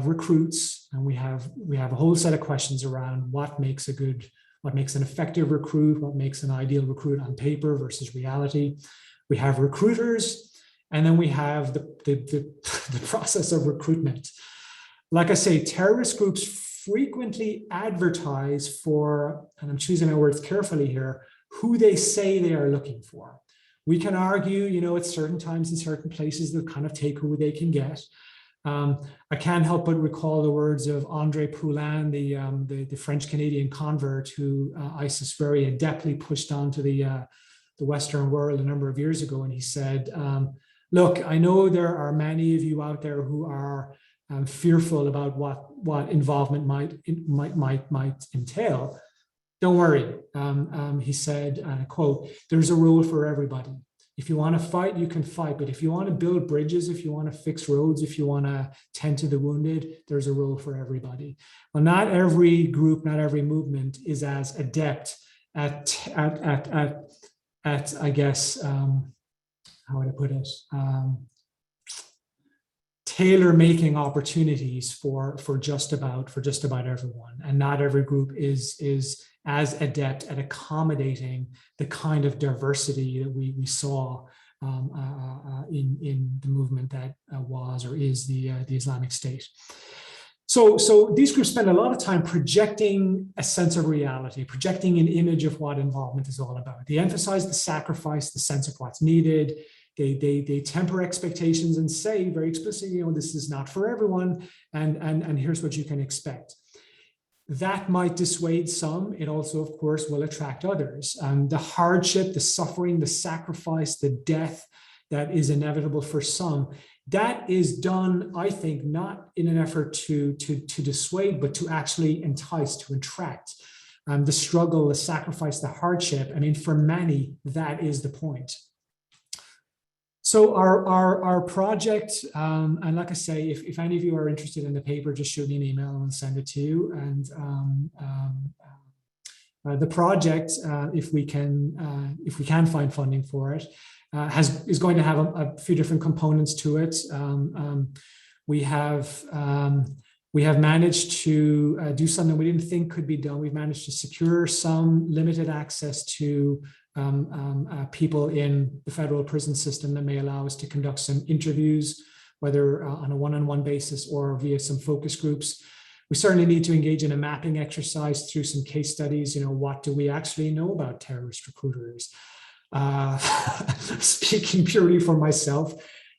recruits, and we have a whole set of questions around what makes an effective recruit, what makes an ideal recruit on paper versus reality. We have recruiters, and then we have the process of recruitment. Like I say, terrorist groups frequently advertise for, and I'm choosing my words carefully here, who they say they are looking for. We can argue, at certain times in certain places, they'll kind of take who they can get. I can't help but recall the words of André Poulain, the French-Canadian convert who ISIS very adeptly pushed onto the Western world a number of years ago. And he said, look, I know there are many of you out there who are fearful about what involvement might entail. Don't worry, he said, and I quote, there's a role for everybody. If you want to fight, you can fight. But if you want to build bridges, if you want to fix roads, if you want to tend to the wounded, there's a role for everybody. Well, not every group, not every movement is as adept at I guess, how would I put it? Tailor-making opportunities for just about everyone, and not every group is as adept at accommodating the kind of diversity that we saw in the movement that was or is the Islamic State. So these groups spend a lot of time projecting a sense of reality, projecting an image of what involvement is all about. They emphasize the sacrifice, the sense of what's needed. They temper expectations and say very explicitly, this is not for everyone, and here's what you can expect. That might dissuade some. It also, of course, will attract others. The hardship, the suffering, the sacrifice, the death that is inevitable for some, that is done, I think, not in an effort to dissuade, but to actually entice, to attract. The struggle, the sacrifice, the hardship, for many, that is the point. So our project, and like I say, if any of you are interested in the paper, just shoot me an email and I'll send it to you. And the project, if we can find funding for it, is going to have a few different components to it. We have managed to do something we didn't think could be done. We've managed to secure some limited access to people in the federal prison system that may allow us to conduct some interviews, whether on a one-on-one basis or via some focus groups. We certainly need to engage in a mapping exercise through some case studies. What do we actually know about terrorist recruiters? Speaking purely for myself,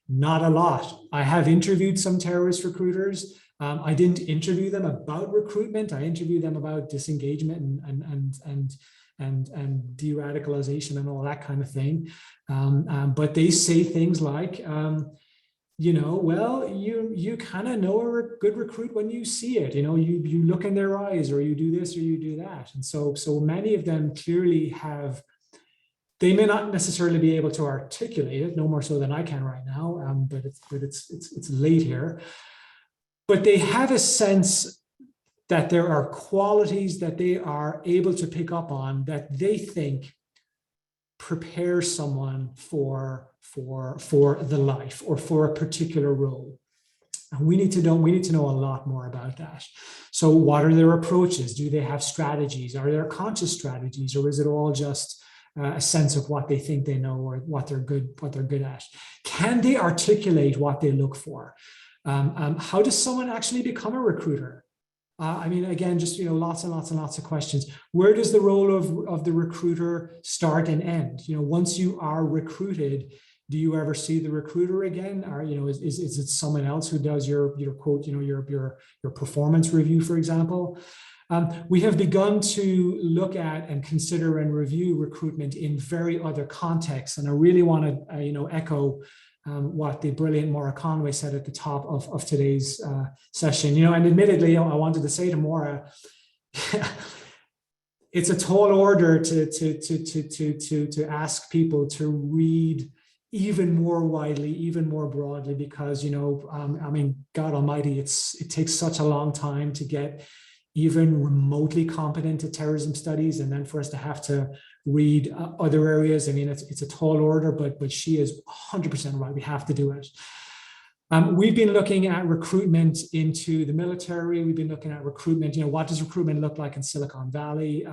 not a lot. I have interviewed some terrorist recruiters. I didn't interview them about recruitment. I interviewed them about disengagement and de-radicalization and all that kind of thing. But they say things like, well, you kind of know a good recruit when you see it. You look in their eyes, or you do this or you do that. And so many of them clearly have. They may not necessarily be able to articulate it, no more so than I can right now. But it's late here. But they have a sense that there are qualities that they are able to pick up on that they think prepare someone for the life or for a particular role. And we need to know a lot more about that. So what are their approaches? Do they have strategies? Are there conscious strategies, or is it all just a sense of what they think they know or what they're good at? Can they articulate what they look for? How does someone actually become a recruiter? I mean, again, just, lots and lots and lots of questions. Where does the role of the recruiter start and end? Once you are recruited, do you ever see the recruiter again? Or, is it someone else who does your quote, your performance review, for example? We have begun to look at and consider and review recruitment in very other contexts. And I really want to, echo what the brilliant Maura Conway said at the top of today's session. And admittedly, I wanted to say to Maura, it's a tall order to ask people to read even more widely, even more broadly, because, I mean, God Almighty, it takes such a long time to get even remotely competent at terrorism studies, and then for us to have to read other areas. I mean, it's a tall order, but she is 100% right. We have to do it. We've been looking at recruitment into the military. We've been looking at recruitment. What does recruitment look like in Silicon Valley?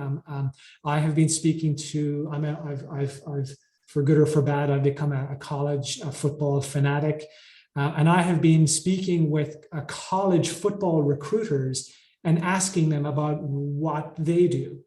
I have been speaking to. I've for good or for bad, I've become a college football fanatic, and I have been speaking with college football recruiters and asking them about what they do.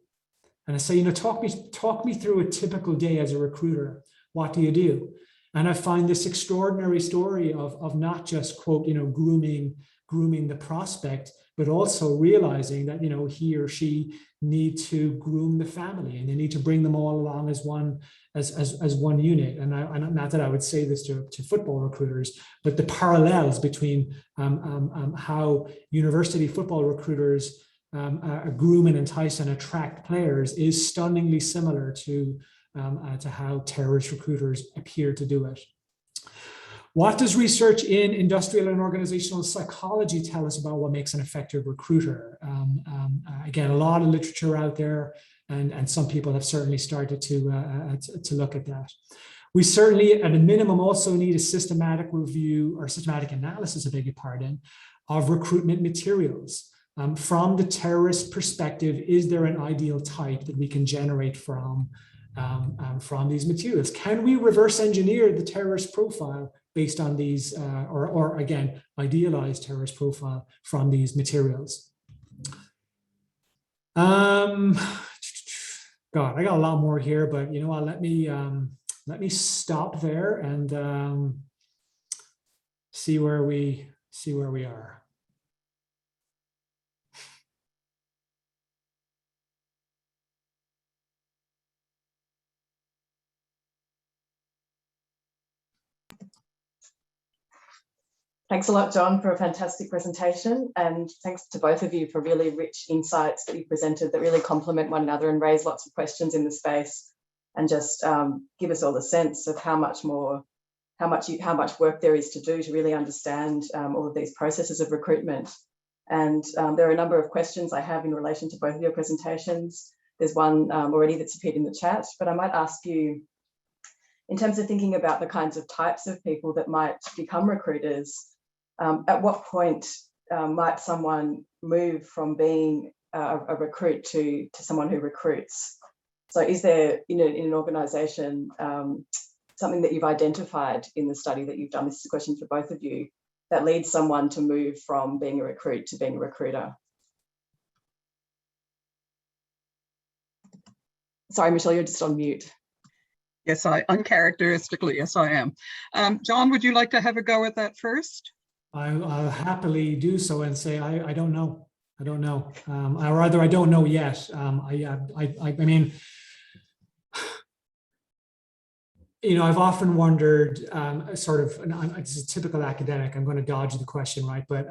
And I say, talk me through a typical day as a recruiter. What do you do? And I find this extraordinary story of not just, quote, grooming the prospect, but also realizing that, he or she need to groom the family, and they need to bring them all along as one unit. And not that I would say this to football recruiters, but the parallels between how university football recruiters groom and entice and attract players is stunningly similar to how terrorist recruiters appear to do it. What does research in industrial and organizational psychology tell us about what makes an effective recruiter? Again, a lot of literature out there, and some people have certainly started to look at that. We certainly, at a minimum, also need a systematic review or systematic analysis, I beg your pardon, of recruitment materials. From the terrorist perspective, is there an ideal type that we can generate from these materials? Can we reverse engineer the terrorist profile based on these, or again, idealized terrorist profile from these materials? God, I got a lot more here, but you know what? Let me stop there and see where we are. Thanks a lot, John, for a fantastic presentation, and thanks to both of you for really rich insights that you presented that really complement one another and raise lots of questions in the space, and just give us all a sense of how much work there is to do to really understand all of these processes of recruitment. And there are a number of questions I have in relation to both of your presentations. There's one already that's appeared in the chat, but I might ask you, in terms of thinking about the kinds of types of people that might become recruiters, at what point might someone move from being a recruit to someone who recruits? So is there, in an organisation, something that you've identified in the study that you've done, this is a question for both of you, that leads someone to move from being a recruit to being a recruiter? Sorry, Michele, you're just on mute. Yes, uncharacteristically, yes, I am. John, would you like to have a go at that first? I'll happily do so and say I don't know. I don't know. Or rather, I don't know yet. I mean, I've often wondered, sort of, and it's a typical academic, I'm going to dodge the question, right? But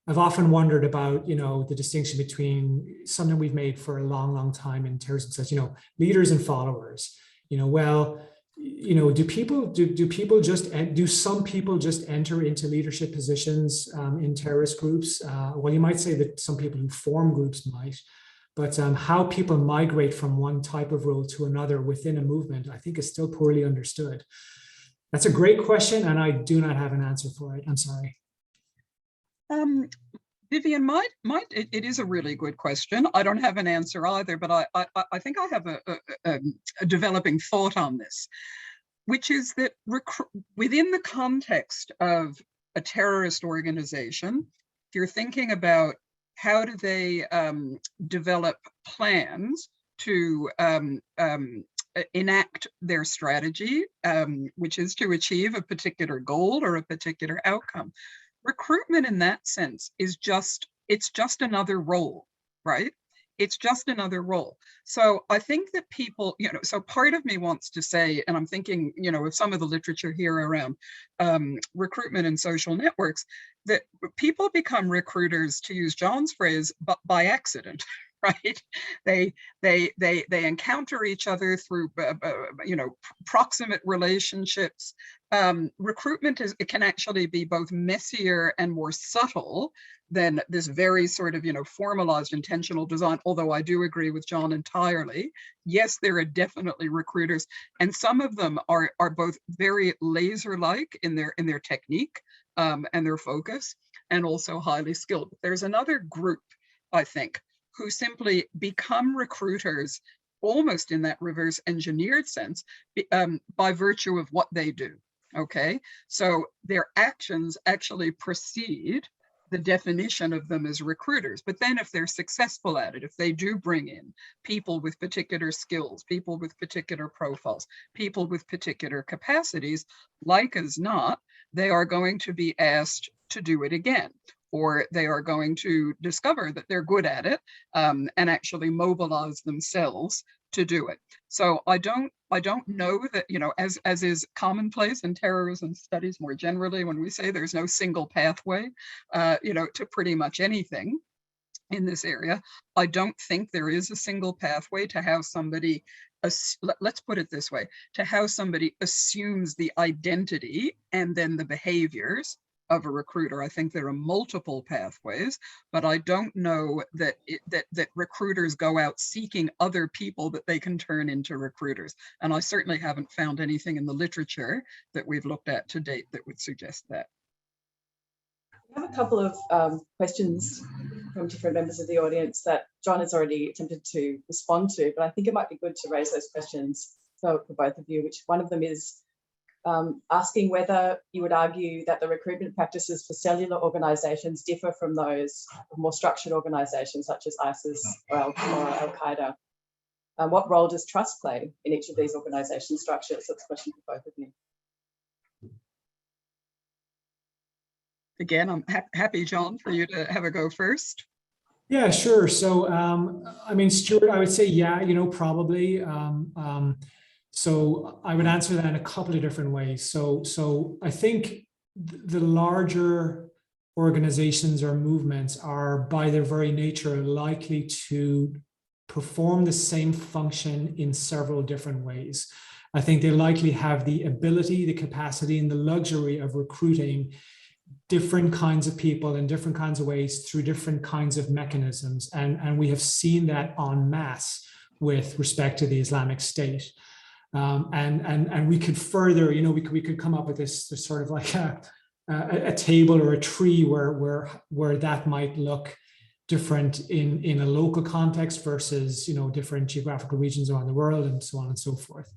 I've often wondered about, the distinction between something we've made for a long, long time in terrorism, such, leaders and followers. Do some people just enter into leadership positions in terrorist groups? Well, you might say that some people who form groups might, but how people migrate from one type of role to another within a movement, I think is still poorly understood. That's a great question, and I do not have an answer for it. I'm sorry. Vivian, it is a really good question. I don't have an answer either, but I think I have a developing thought on this, which is that within the context of a terrorist organization, if you're thinking about how do they develop plans to enact their strategy, which is to achieve a particular goal or a particular outcome. Recruitment in that sense is it's just another role, right? It's just another role. So I think that people, so part of me wants to say, and I'm thinking, of some of the literature here around recruitment and social networks, that people become recruiters, to use John's phrase, but by accident, right? They encounter each other through, proximate relationships. Recruitment it can actually be both messier and more subtle than this very sort of, formalized intentional design, although I do agree with John entirely. Yes, there are definitely recruiters, and some of them are both very laser-like in their technique and their focus, and also highly skilled. There's another group, I think, who simply become recruiters almost in that reverse engineered sense by virtue of what they do, okay? So their actions actually precede the definition of them as recruiters. But then if they're successful at it, if they do bring in people with particular skills, people with particular profiles, people with particular capacities, like as not, they are going to be asked to do it again, or they are going to discover that they're good at it and actually mobilize themselves to do it. So I don't know that, as is commonplace in terrorism studies more generally, when we say there's no single pathway, to pretty much anything in this area, I don't think there is a single pathway to how somebody, let's put it this way, to how somebody assumes the identity and then the behaviors of a recruiter. I think there are multiple pathways, but I don't know that that recruiters go out seeking other people that they can turn into recruiters. And I certainly haven't found anything in the literature that we've looked at to date that would suggest that. We have a couple of questions from different members of the audience that John has already attempted to respond to, but I think it might be good to raise those questions for both of you, which one of them is asking whether you would argue that the recruitment practices for cellular organisations differ from those of more structured organisations such as ISIS or Al-Qaeda. What role does trust play in each of these organisation structures? That's a question for both of you. Again, I'm happy, John, for you to have a go first. Yeah, sure. So, I mean, Stuart, I would say, yeah, probably. So I would answer that in a couple of different ways. So I think the larger organizations or movements are by their very nature likely to perform the same function in several different ways. I think they likely have the ability, the capacity, and the luxury of recruiting different kinds of people in different kinds of ways through different kinds of mechanisms. And we have seen that en masse with respect to the Islamic State. And we could further, we could come up with this sort of like a table or a tree where that might look different in a local context versus different geographical regions around the world, and so on and so forth.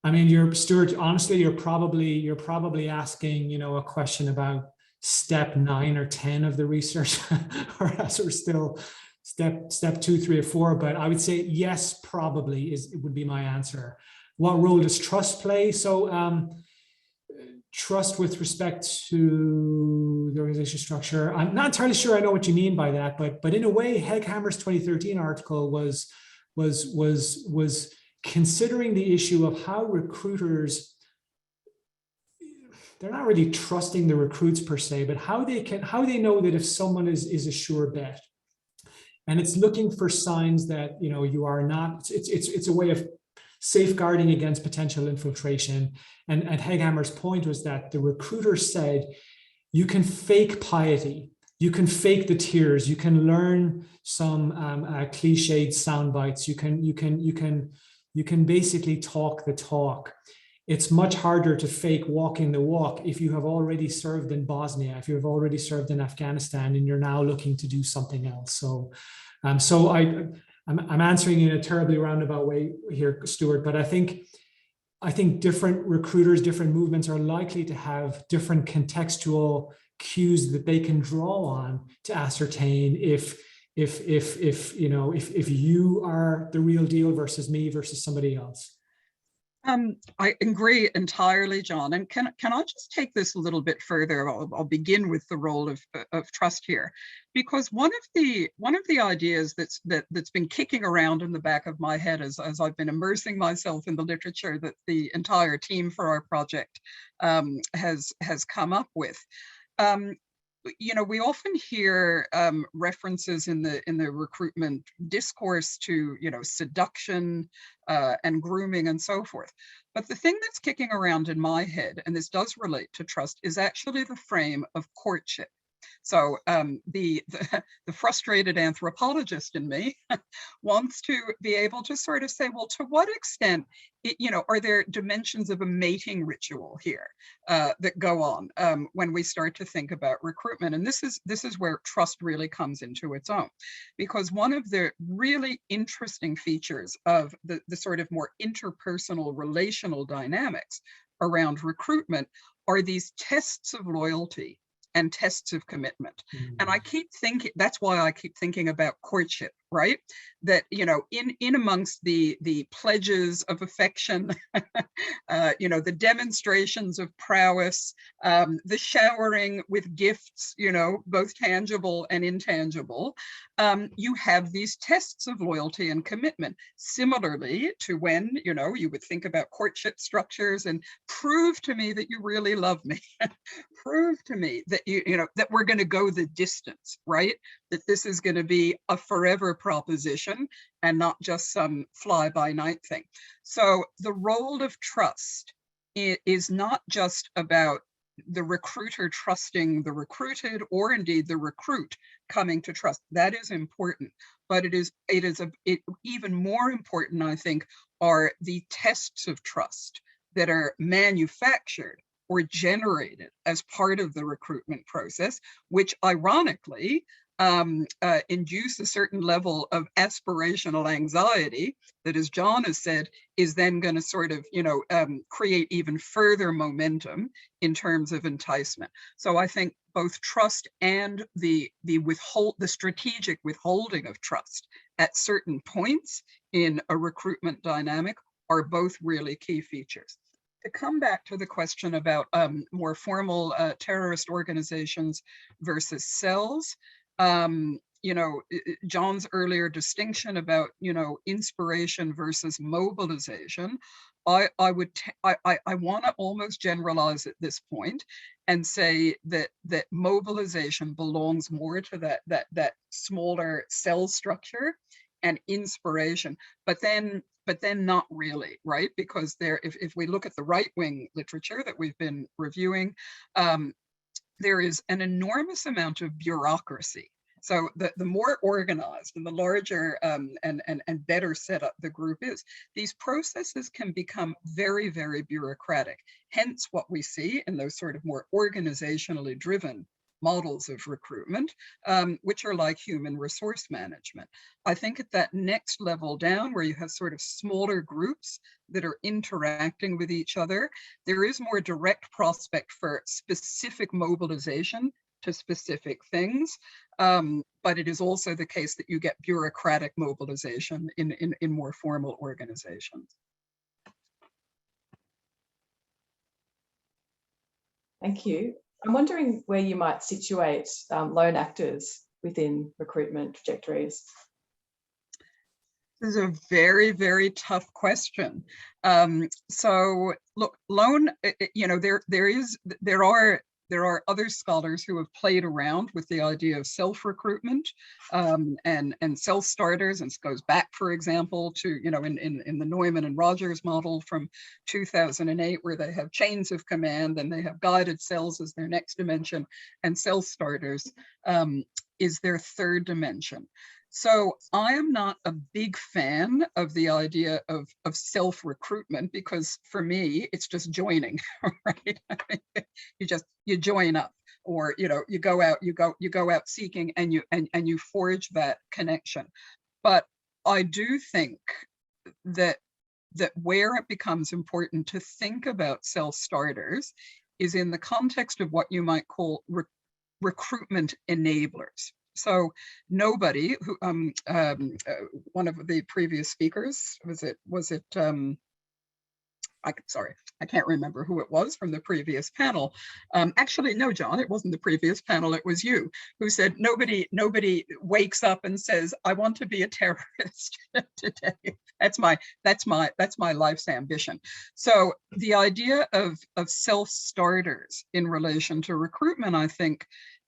I mean, Stuart, honestly, you're probably asking a question about step 9 or 10 of the research, or as we're still step 2, 3, or 4, but I would say yes, probably would be my answer. What role does trust play? So trust with respect to the organization structure. I'm not entirely sure I know what you mean by that, but in a way, Hegghammer's 2013 article was considering the issue of how recruiters, they're not really trusting the recruits per se, but how they know that if someone is a sure bet. And it's looking for signs that you are not. It's a way of safeguarding against potential infiltration. And Hegghammer's point was that the recruiter said, you can fake piety, you can fake the tears, you can learn some cliched sound bites, you can basically talk the talk. It's much harder to fake walking the walk if you have already served in Bosnia, if you have already served in Afghanistan, and you're now looking to do something else. So, I'm answering in a terribly roundabout way here, Stuart, but I think different recruiters, different movements are likely to have different contextual cues that they can draw on to ascertain if you are the real deal versus me versus somebody else? I agree entirely, John. And can I just take this a little bit further? I'll begin with the role of trust here, because one of the ideas that's been kicking around in the back of my head as I've been immersing myself in the literature that the entire team for our project has come up with. We often hear references in the recruitment discourse to, seduction and grooming and so forth. But the thing that's kicking around in my head, and this does relate to trust, is actually the frame of courtship. So the frustrated anthropologist in me wants to be able to sort of say, well, to what extent, are there dimensions of a mating ritual here that go on when we start to think about recruitment? And this is where trust really comes into its own, because one of the really interesting features of the sort of more interpersonal relational dynamics around recruitment are these tests of loyalty and tests of commitment. And I keep thinking, that's why I keep thinking about courtship, right? That, in amongst the pledges of affection, the demonstrations of prowess, the showering with gifts, both tangible and intangible, you have these tests of loyalty and commitment. Similarly to when, you would think about courtship structures and prove to me that you really love me, prove to me that that we're going to go the distance, right? That this is going to be a forever proposition and not just some fly-by-night thing. So the role of trust is not just about the recruiter trusting the recruited, or indeed the recruit coming to trust. That is important, but it is even more important, I think, are the tests of trust that are manufactured or generated as part of the recruitment process, which ironically induce a certain level of aspirational anxiety that, as John has said, is then going to sort of, create even further momentum in terms of enticement. So I think both trust and the strategic withholding of trust at certain points in a recruitment dynamic are both really key features. To come back to the question about more formal terrorist organizations versus cells, John's earlier distinction about, inspiration versus mobilization, I want to almost generalize at this point and say that mobilization belongs more to that smaller cell structure, and inspiration, but then not really, right? Because if we look at the right-wing literature that we've been reviewing, there is an enormous amount of bureaucracy. So the more organized and the larger and better set up the group is, these processes can become very, very bureaucratic. Hence what we see in those sort of more organizationally driven models of recruitment, which are like human resource management. I think at that next level down, where you have sort of smaller groups that are interacting with each other, there is more direct prospect for specific mobilization to specific things. But it is also the case that you get bureaucratic mobilization in more formal organizations. Thank you. I'm wondering where you might situate lone actors within recruitment trajectories. This is a very, very tough question. So look, lone, there are other scholars who have played around with the idea of self-recruitment and self-starters, and this goes back, for example, to, in the Neumann and Rogers model from 2008, where they have chains of command and they have guided cells as their next dimension, and self-starters is their third dimension. So I am not a big fan of the idea of self-recruitment, because for me, it's just joining, right? you join up, or you go out seeking, and you forge that connection. But I do think that where it becomes important to think about self-starters is in the context of what you might call recruitment enablers. So nobody who, one of the previous speakers, sorry, I can't remember who it was from the previous panel. Actually, no, John, it wasn't the previous panel, it was you who said nobody wakes up and says, I want to be a terrorist today. That's my life's ambition. So the idea of self-starters in relation to recruitment, I think,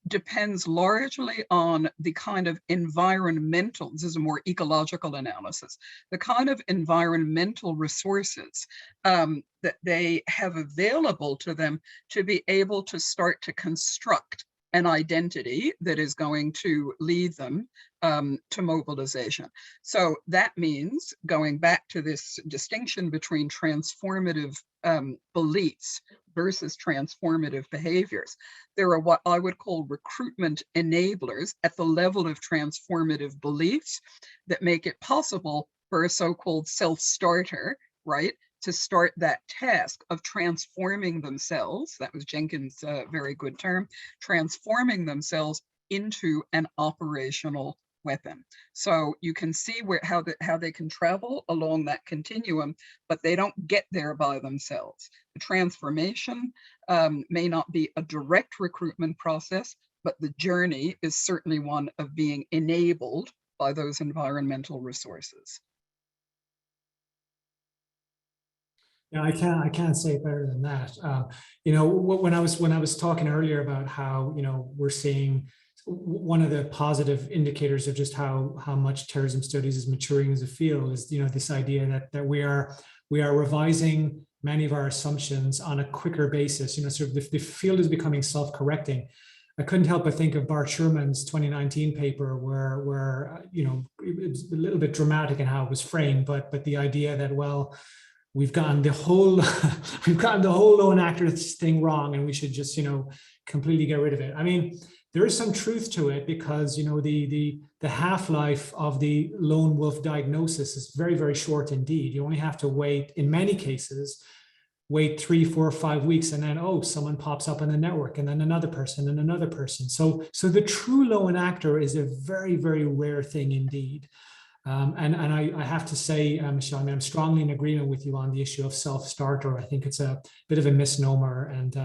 depends largely on the kind of environmental, this is a more ecological analysis, the kind of environmental resources that they have available to them to be able to start to construct an identity that is going to lead them to mobilization. So that means, going back to this distinction between transformative beliefs versus transformative behaviors, there are what I would call recruitment enablers at the level of transformative beliefs that make it possible for a so-called self-starter, right, to start that task of transforming themselves, that was Jenkins' very good term, transforming themselves into an operational weapon. So you can see how they can travel along that continuum, but they don't get there by themselves. The transformation may not be a direct recruitment process, but the journey is certainly one of being enabled by those environmental resources. Yeah, I can't say it better than that. You know, when I was talking earlier about how, you know, we're seeing one of the positive indicators of just how much terrorism studies is maturing as a field is, you know, this idea that we are revising many of our assumptions on a quicker basis. You know, sort of the field is becoming self-correcting. I couldn't help but think of Bart Sherman's 2019 paper where you know, it was a little bit dramatic in how it was framed, but the idea that, well, we've gotten the whole lone actor thing wrong, and we should just, you know, completely get rid of it. I mean, there is some truth to it, because, you know, the half-life of the lone wolf diagnosis is very, very short indeed. You only have to wait, in many cases, wait 3, 4, 5 weeks, and then, oh, someone pops up in the network, and then another person and another person. So the true lone actor is a very, very rare thing indeed. And I have to say, Michele, I mean, I'm strongly in agreement with you on the issue of self-starter. I think it's a bit of a misnomer, and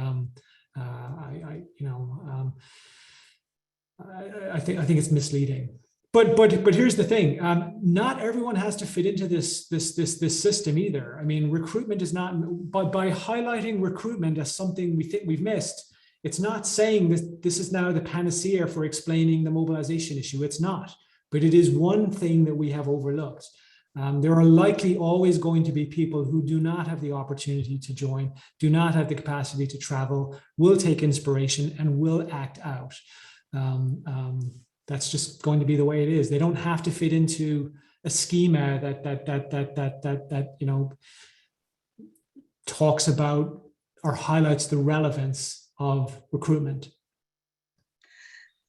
I think it's misleading. But here's the thing: not everyone has to fit into this system either. I mean, recruitment is not, by highlighting recruitment as something we think we've missed, it's not saying this is now the panacea for explaining the mobilization issue. It's not. But it is one thing that we have overlooked. There are likely always going to be people who do not have the opportunity to join, do not have the capacity to travel, will take inspiration, and will act out. That's just going to be the way it is. They don't have to fit into a schema that you know, talks about or highlights the relevance of recruitment.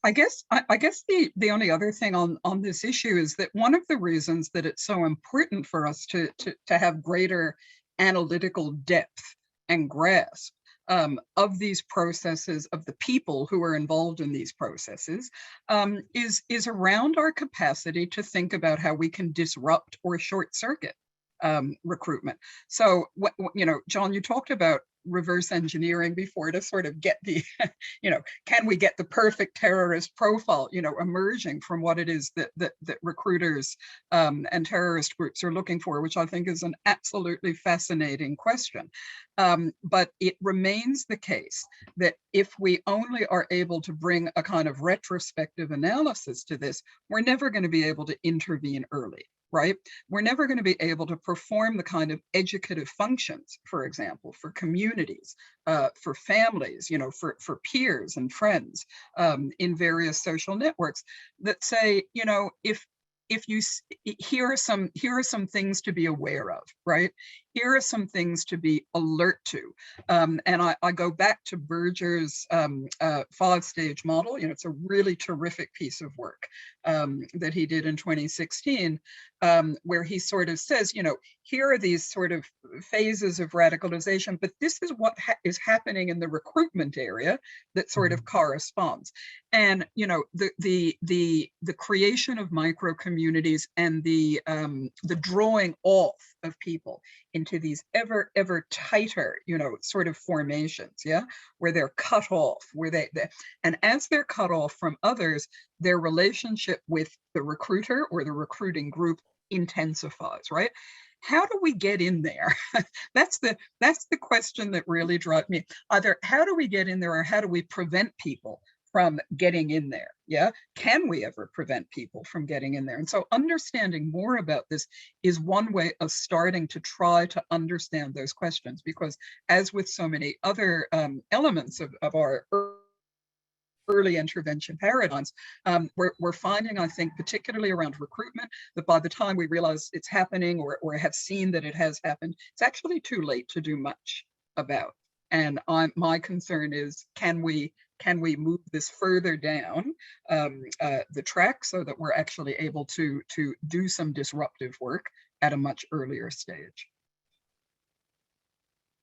I guess the only other thing on this issue is that one of the reasons that it's so important for us to have greater analytical depth and grasp of these processes, of the people who are involved in these processes, is around our capacity to think about how we can disrupt or short circuit recruitment. So, you know, John, you talked about reverse engineering before to sort of get the, you know, can we get the perfect terrorist profile, you know, emerging from what it is that recruiters and terrorist groups are looking for, which I think is an absolutely fascinating question. But it remains the case that if we only are able to bring a kind of retrospective analysis to this, we're never going to be able to intervene early. Right? We're never going to be able to perform the kind of educative functions, for example, for communities, for families, you know, for peers and friends in various social networks that say, you know, if you here are some things to be aware of, right? here are some things to be alert to. And I go back to Berger's 5-stage model. It's a really terrific piece of work that he did in 2016, where he sort of says, here are these sort of phases of radicalization, but this is what is happening in the recruitment area that sort of corresponds. And the creation of micro communities and the drawing off of people into these ever tighter sort of formations, where they're cut off, and as they're cut off from others, their relationship with the recruiter or the recruiting group intensifies, right? How do we get in there? That's the question that really drives me. Either how do we get in there, or how do we prevent people from getting in there? Can we ever prevent people from getting in there? And so understanding more about this is one way of starting to try to understand those questions, because as with so many other elements of our early intervention paradigms, we're finding, I think, particularly around recruitment, that by the time we realize it's happening or have seen that it has happened, it's actually too late to do much about. And my concern is, can we move this further down the track so that we're actually able to do some disruptive work at a much earlier stage?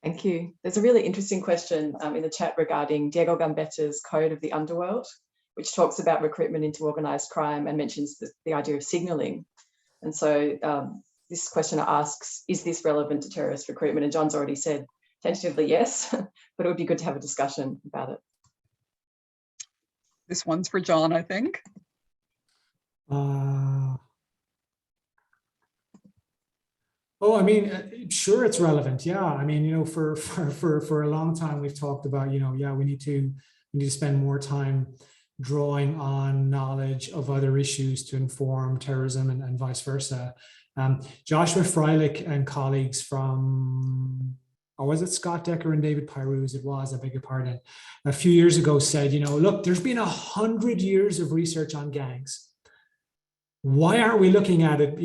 Thank you. There's a really interesting question in the chat regarding Diego Gambetta's Code of the Underworld, which talks about recruitment into organised crime and mentions the idea of signalling. And so this questioner asks, is this relevant to terrorist recruitment? And John's already said tentatively yes, but it would be good to have a discussion about it. This one's for John, I think. Oh, I mean, sure, it's relevant. Yeah, I mean, for a long time we've talked about, we need to spend more time drawing on knowledge of other issues to inform terrorism and vice versa. Joshua Freilich and colleagues from, or was it Scott Decker and David Pyrouz? It was, I beg your pardon, a few years ago said, look, there's been 100 years of research on gangs. Why aren't we looking at it,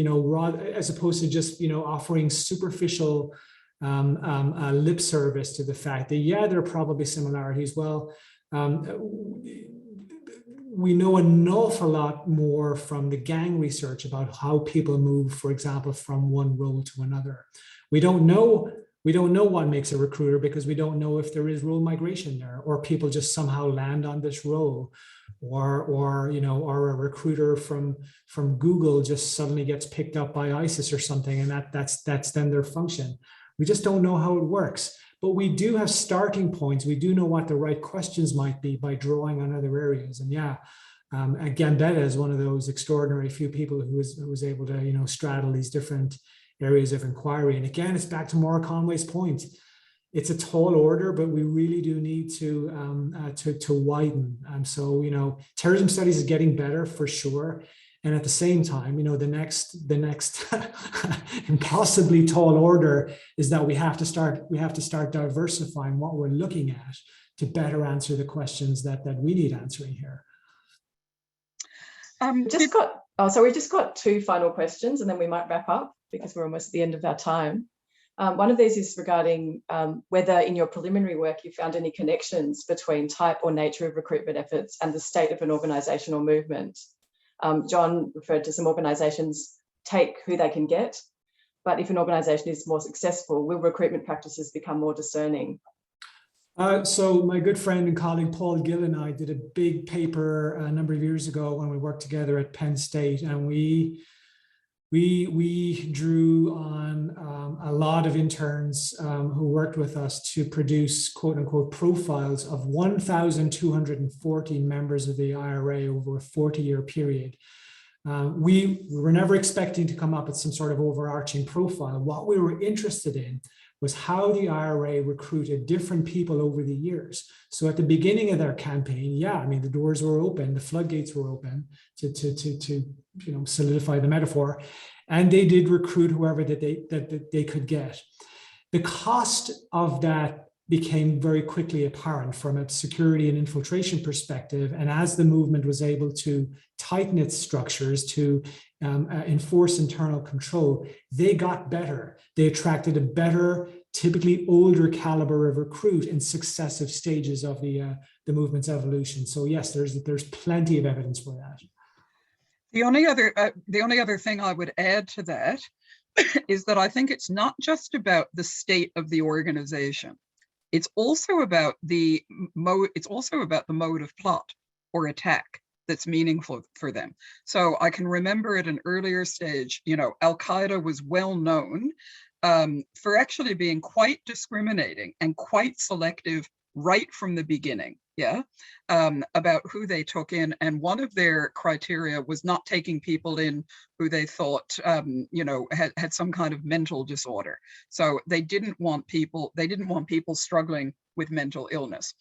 as opposed to just, offering superficial lip service to the fact that, yeah, there are probably similarities. Well, we know an awful lot more from the gang research about how people move, for example, from one role to another. We don't know what makes a recruiter, because we don't know if there is role migration there, or people just somehow land on this role, or a recruiter from Google just suddenly gets picked up by ISIS or something, and that's then their function. We just don't know how it works, but we do have starting points. We do know what the right questions might be by drawing on other areas. And Gambetta is one of those extraordinary few people who was able to straddle these different areas of inquiry. And again, it's back to Maura Conway's point. It's a tall order, but we really do need to widen. So terrorism studies is getting better for sure, and at the same time, the next impossibly tall order is that we have to start diversifying what we're looking at to better answer the questions that we need answering here. We've just got two final questions, and then we might wrap up because we're almost at the end of our time. One of these is regarding whether in your preliminary work you found any connections between type or nature of recruitment efforts and the state of an organisation or movement. John referred to some organisations take who they can get, but if an organisation is more successful, will recruitment practices become more discerning? So my good friend and colleague Paul Gill and I did a big paper a number of years ago when we worked together at Penn State, and we drew on a lot of interns who worked with us to produce quote unquote profiles of 1,240 members of the IRA over a 40-year period. We were never expecting to come up with some sort of overarching profile. What we were interested in was how the IRA recruited different people over the years. So at the beginning of their campaign, the doors were open, the floodgates were open to solidify the metaphor, and they did recruit whoever that they could get. The cost of that became very quickly apparent from a security and infiltration perspective. And as the movement was able to tighten its structures to enforce internal control, they got better. They attracted a better, typically older caliber of recruit in successive stages of the movement's evolution. So yes, there's plenty of evidence for that. The only other thing I would add to that is that I think it's not just about the state of the organization. It's also about the mode of plot or attack that's meaningful for them. So I can remember at an earlier stage, Al-Qaeda was well known for actually being quite discriminating and quite selective right from the beginning, about who they took in. And one of their criteria was not taking people in who they thought, had some kind of mental disorder. So they didn't want people struggling with mental illness.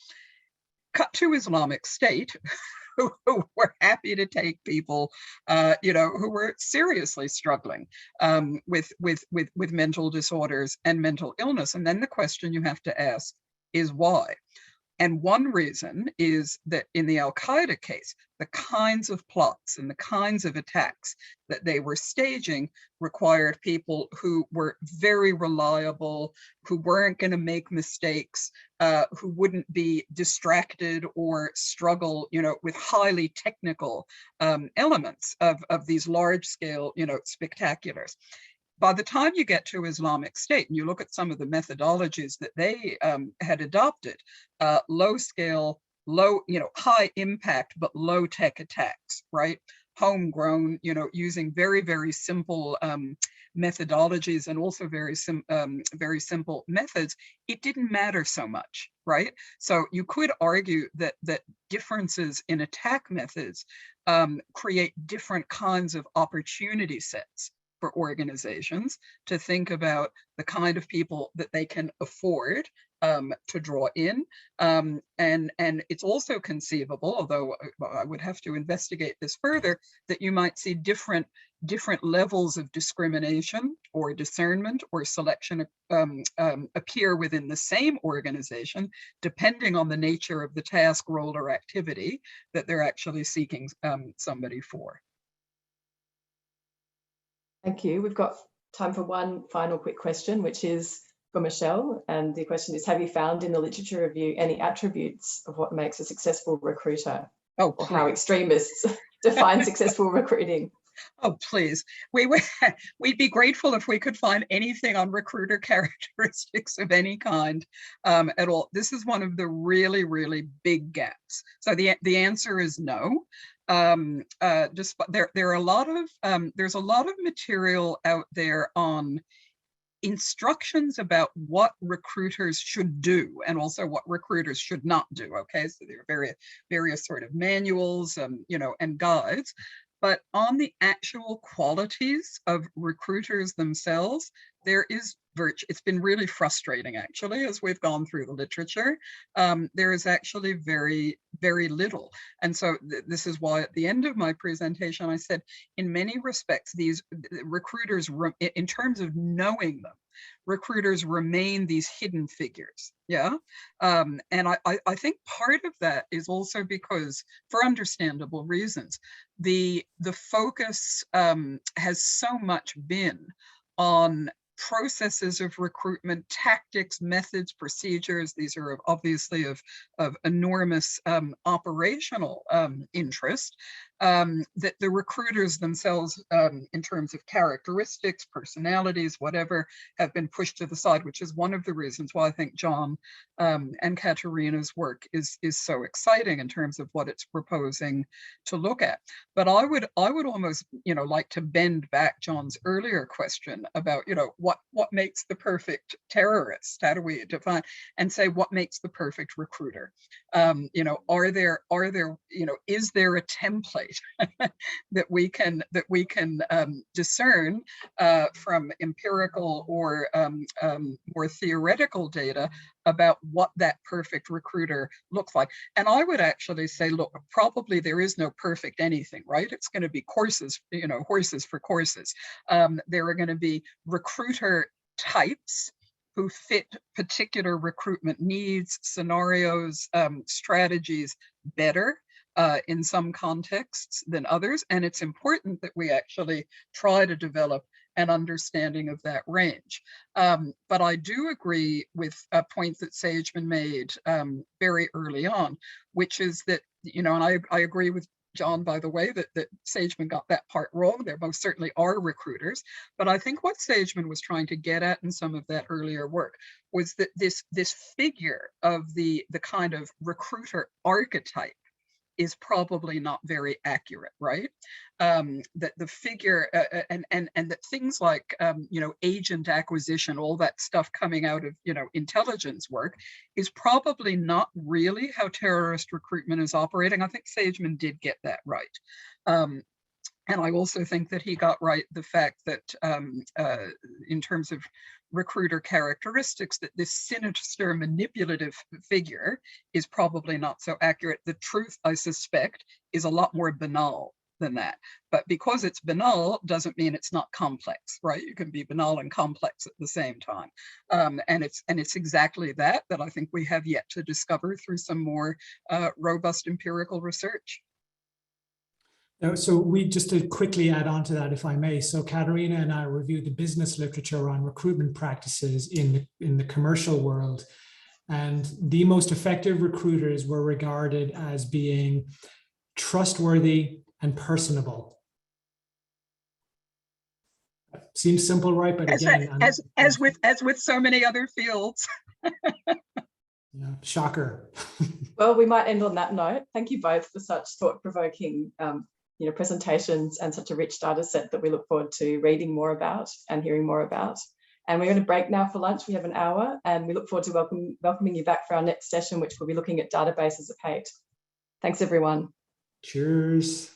Cut to Islamic State, who were happy to take people, who were seriously struggling with mental disorders and mental illness. And then the question you have to ask is why? And one reason is that in the Al-Qaeda case, the kinds of plots and the kinds of attacks that they were staging required people who were very reliable, who weren't going to make mistakes, who wouldn't be distracted or struggle, with highly technical elements of these large-scale, spectaculars. By the time you get to Islamic State and you look at some of the methodologies that they had adopted, low scale, high impact, but low tech attacks, right? Homegrown, using very, very simple methodologies and also very simple methods, it didn't matter so much, right? So you could argue that differences in attack methods create different kinds of opportunity sets for organizations to think about the kind of people that they can afford to draw in. And it's also conceivable, although I would have to investigate this further, that you might see different levels of discrimination or discernment or selection appear within the same organization, depending on the nature of the task, role, or activity that they're actually seeking somebody for. Thank you. We've got time for one final quick question, which is for Michele. And the question is, have you found in the literature review any attributes of what makes a successful recruiter? Or how extremists define successful recruiting? Oh, please. We'd be grateful if we could find anything on recruiter characteristics of any kind at all. This is one of the really, really big gaps. So the answer is no. Just there are a lot of there's a lot of material out there on instructions about what recruiters should do and also what recruiters should not do. Okay, so there are various sort of manuals, and guides. But on the actual qualities of recruiters themselves, there is it's been really frustrating, actually, as we've gone through the literature. There is actually very, very little. And so this is why at the end of my presentation, I said, in many respects, these recruiters, in terms of knowing them, recruiters remain these hidden figures. And I think part of that is also because, for understandable reasons, the focus has so much been on processes of recruitment, tactics, methods, procedures. These are obviously of enormous operational interest, that the recruiters themselves, in terms of characteristics, personalities, whatever, have been pushed to the side, which is one of the reasons why I think John and Katerina's work is so exciting in terms of what it's proposing to look at. But I would almost, like to bend back John's earlier question about, what makes the perfect terrorist? How do we define and say what makes the perfect recruiter? Is there a template that we can discern from empirical or theoretical data about what that perfect recruiter looks like? And I would actually say, look, probably there is no perfect anything, right? It's going to be courses, horses for courses. There are going to be recruiter types who fit particular recruitment needs, scenarios, strategies better in some contexts than others. And it's important that we actually try to develop an understanding of that range. But I do agree with a point that Sageman made very early on, which is that, you know, and I agree with John, by the way, that Sageman got that part wrong. There most certainly are recruiters, but I think what Sageman was trying to get at in some of that earlier work was that this figure of the kind of recruiter archetype is probably not very accurate, right? That the figure and that things like you know, agent acquisition, all that stuff coming out of, you know, intelligence work is probably not really how terrorist recruitment is operating. I think Sageman did get that right. And I also think that he got right the fact that in terms of recruiter characteristics, that this sinister manipulative figure is probably not so accurate. The truth, I suspect, is a lot more banal than that. But because it's banal doesn't mean it's not complex, right? You can be banal and complex at the same time. And it's exactly that I think we have yet to discover through some more robust empirical research. So we just to quickly add on to that, if I may. So Katerina and I reviewed the business literature on recruitment practices in the commercial world. And the most effective recruiters were regarded as being trustworthy and personable. Seems simple, right? But again, as with so many other fields. Yeah, shocker. Well, we might end on that note. Thank you both for such thought-provoking you know, presentations and such a rich data set that we look forward to reading more about and hearing more about. And we're going to break now for lunch. We have an hour, and we look forward to welcoming you back for our next session, which will be looking at databases of hate. Thanks, everyone. Cheers.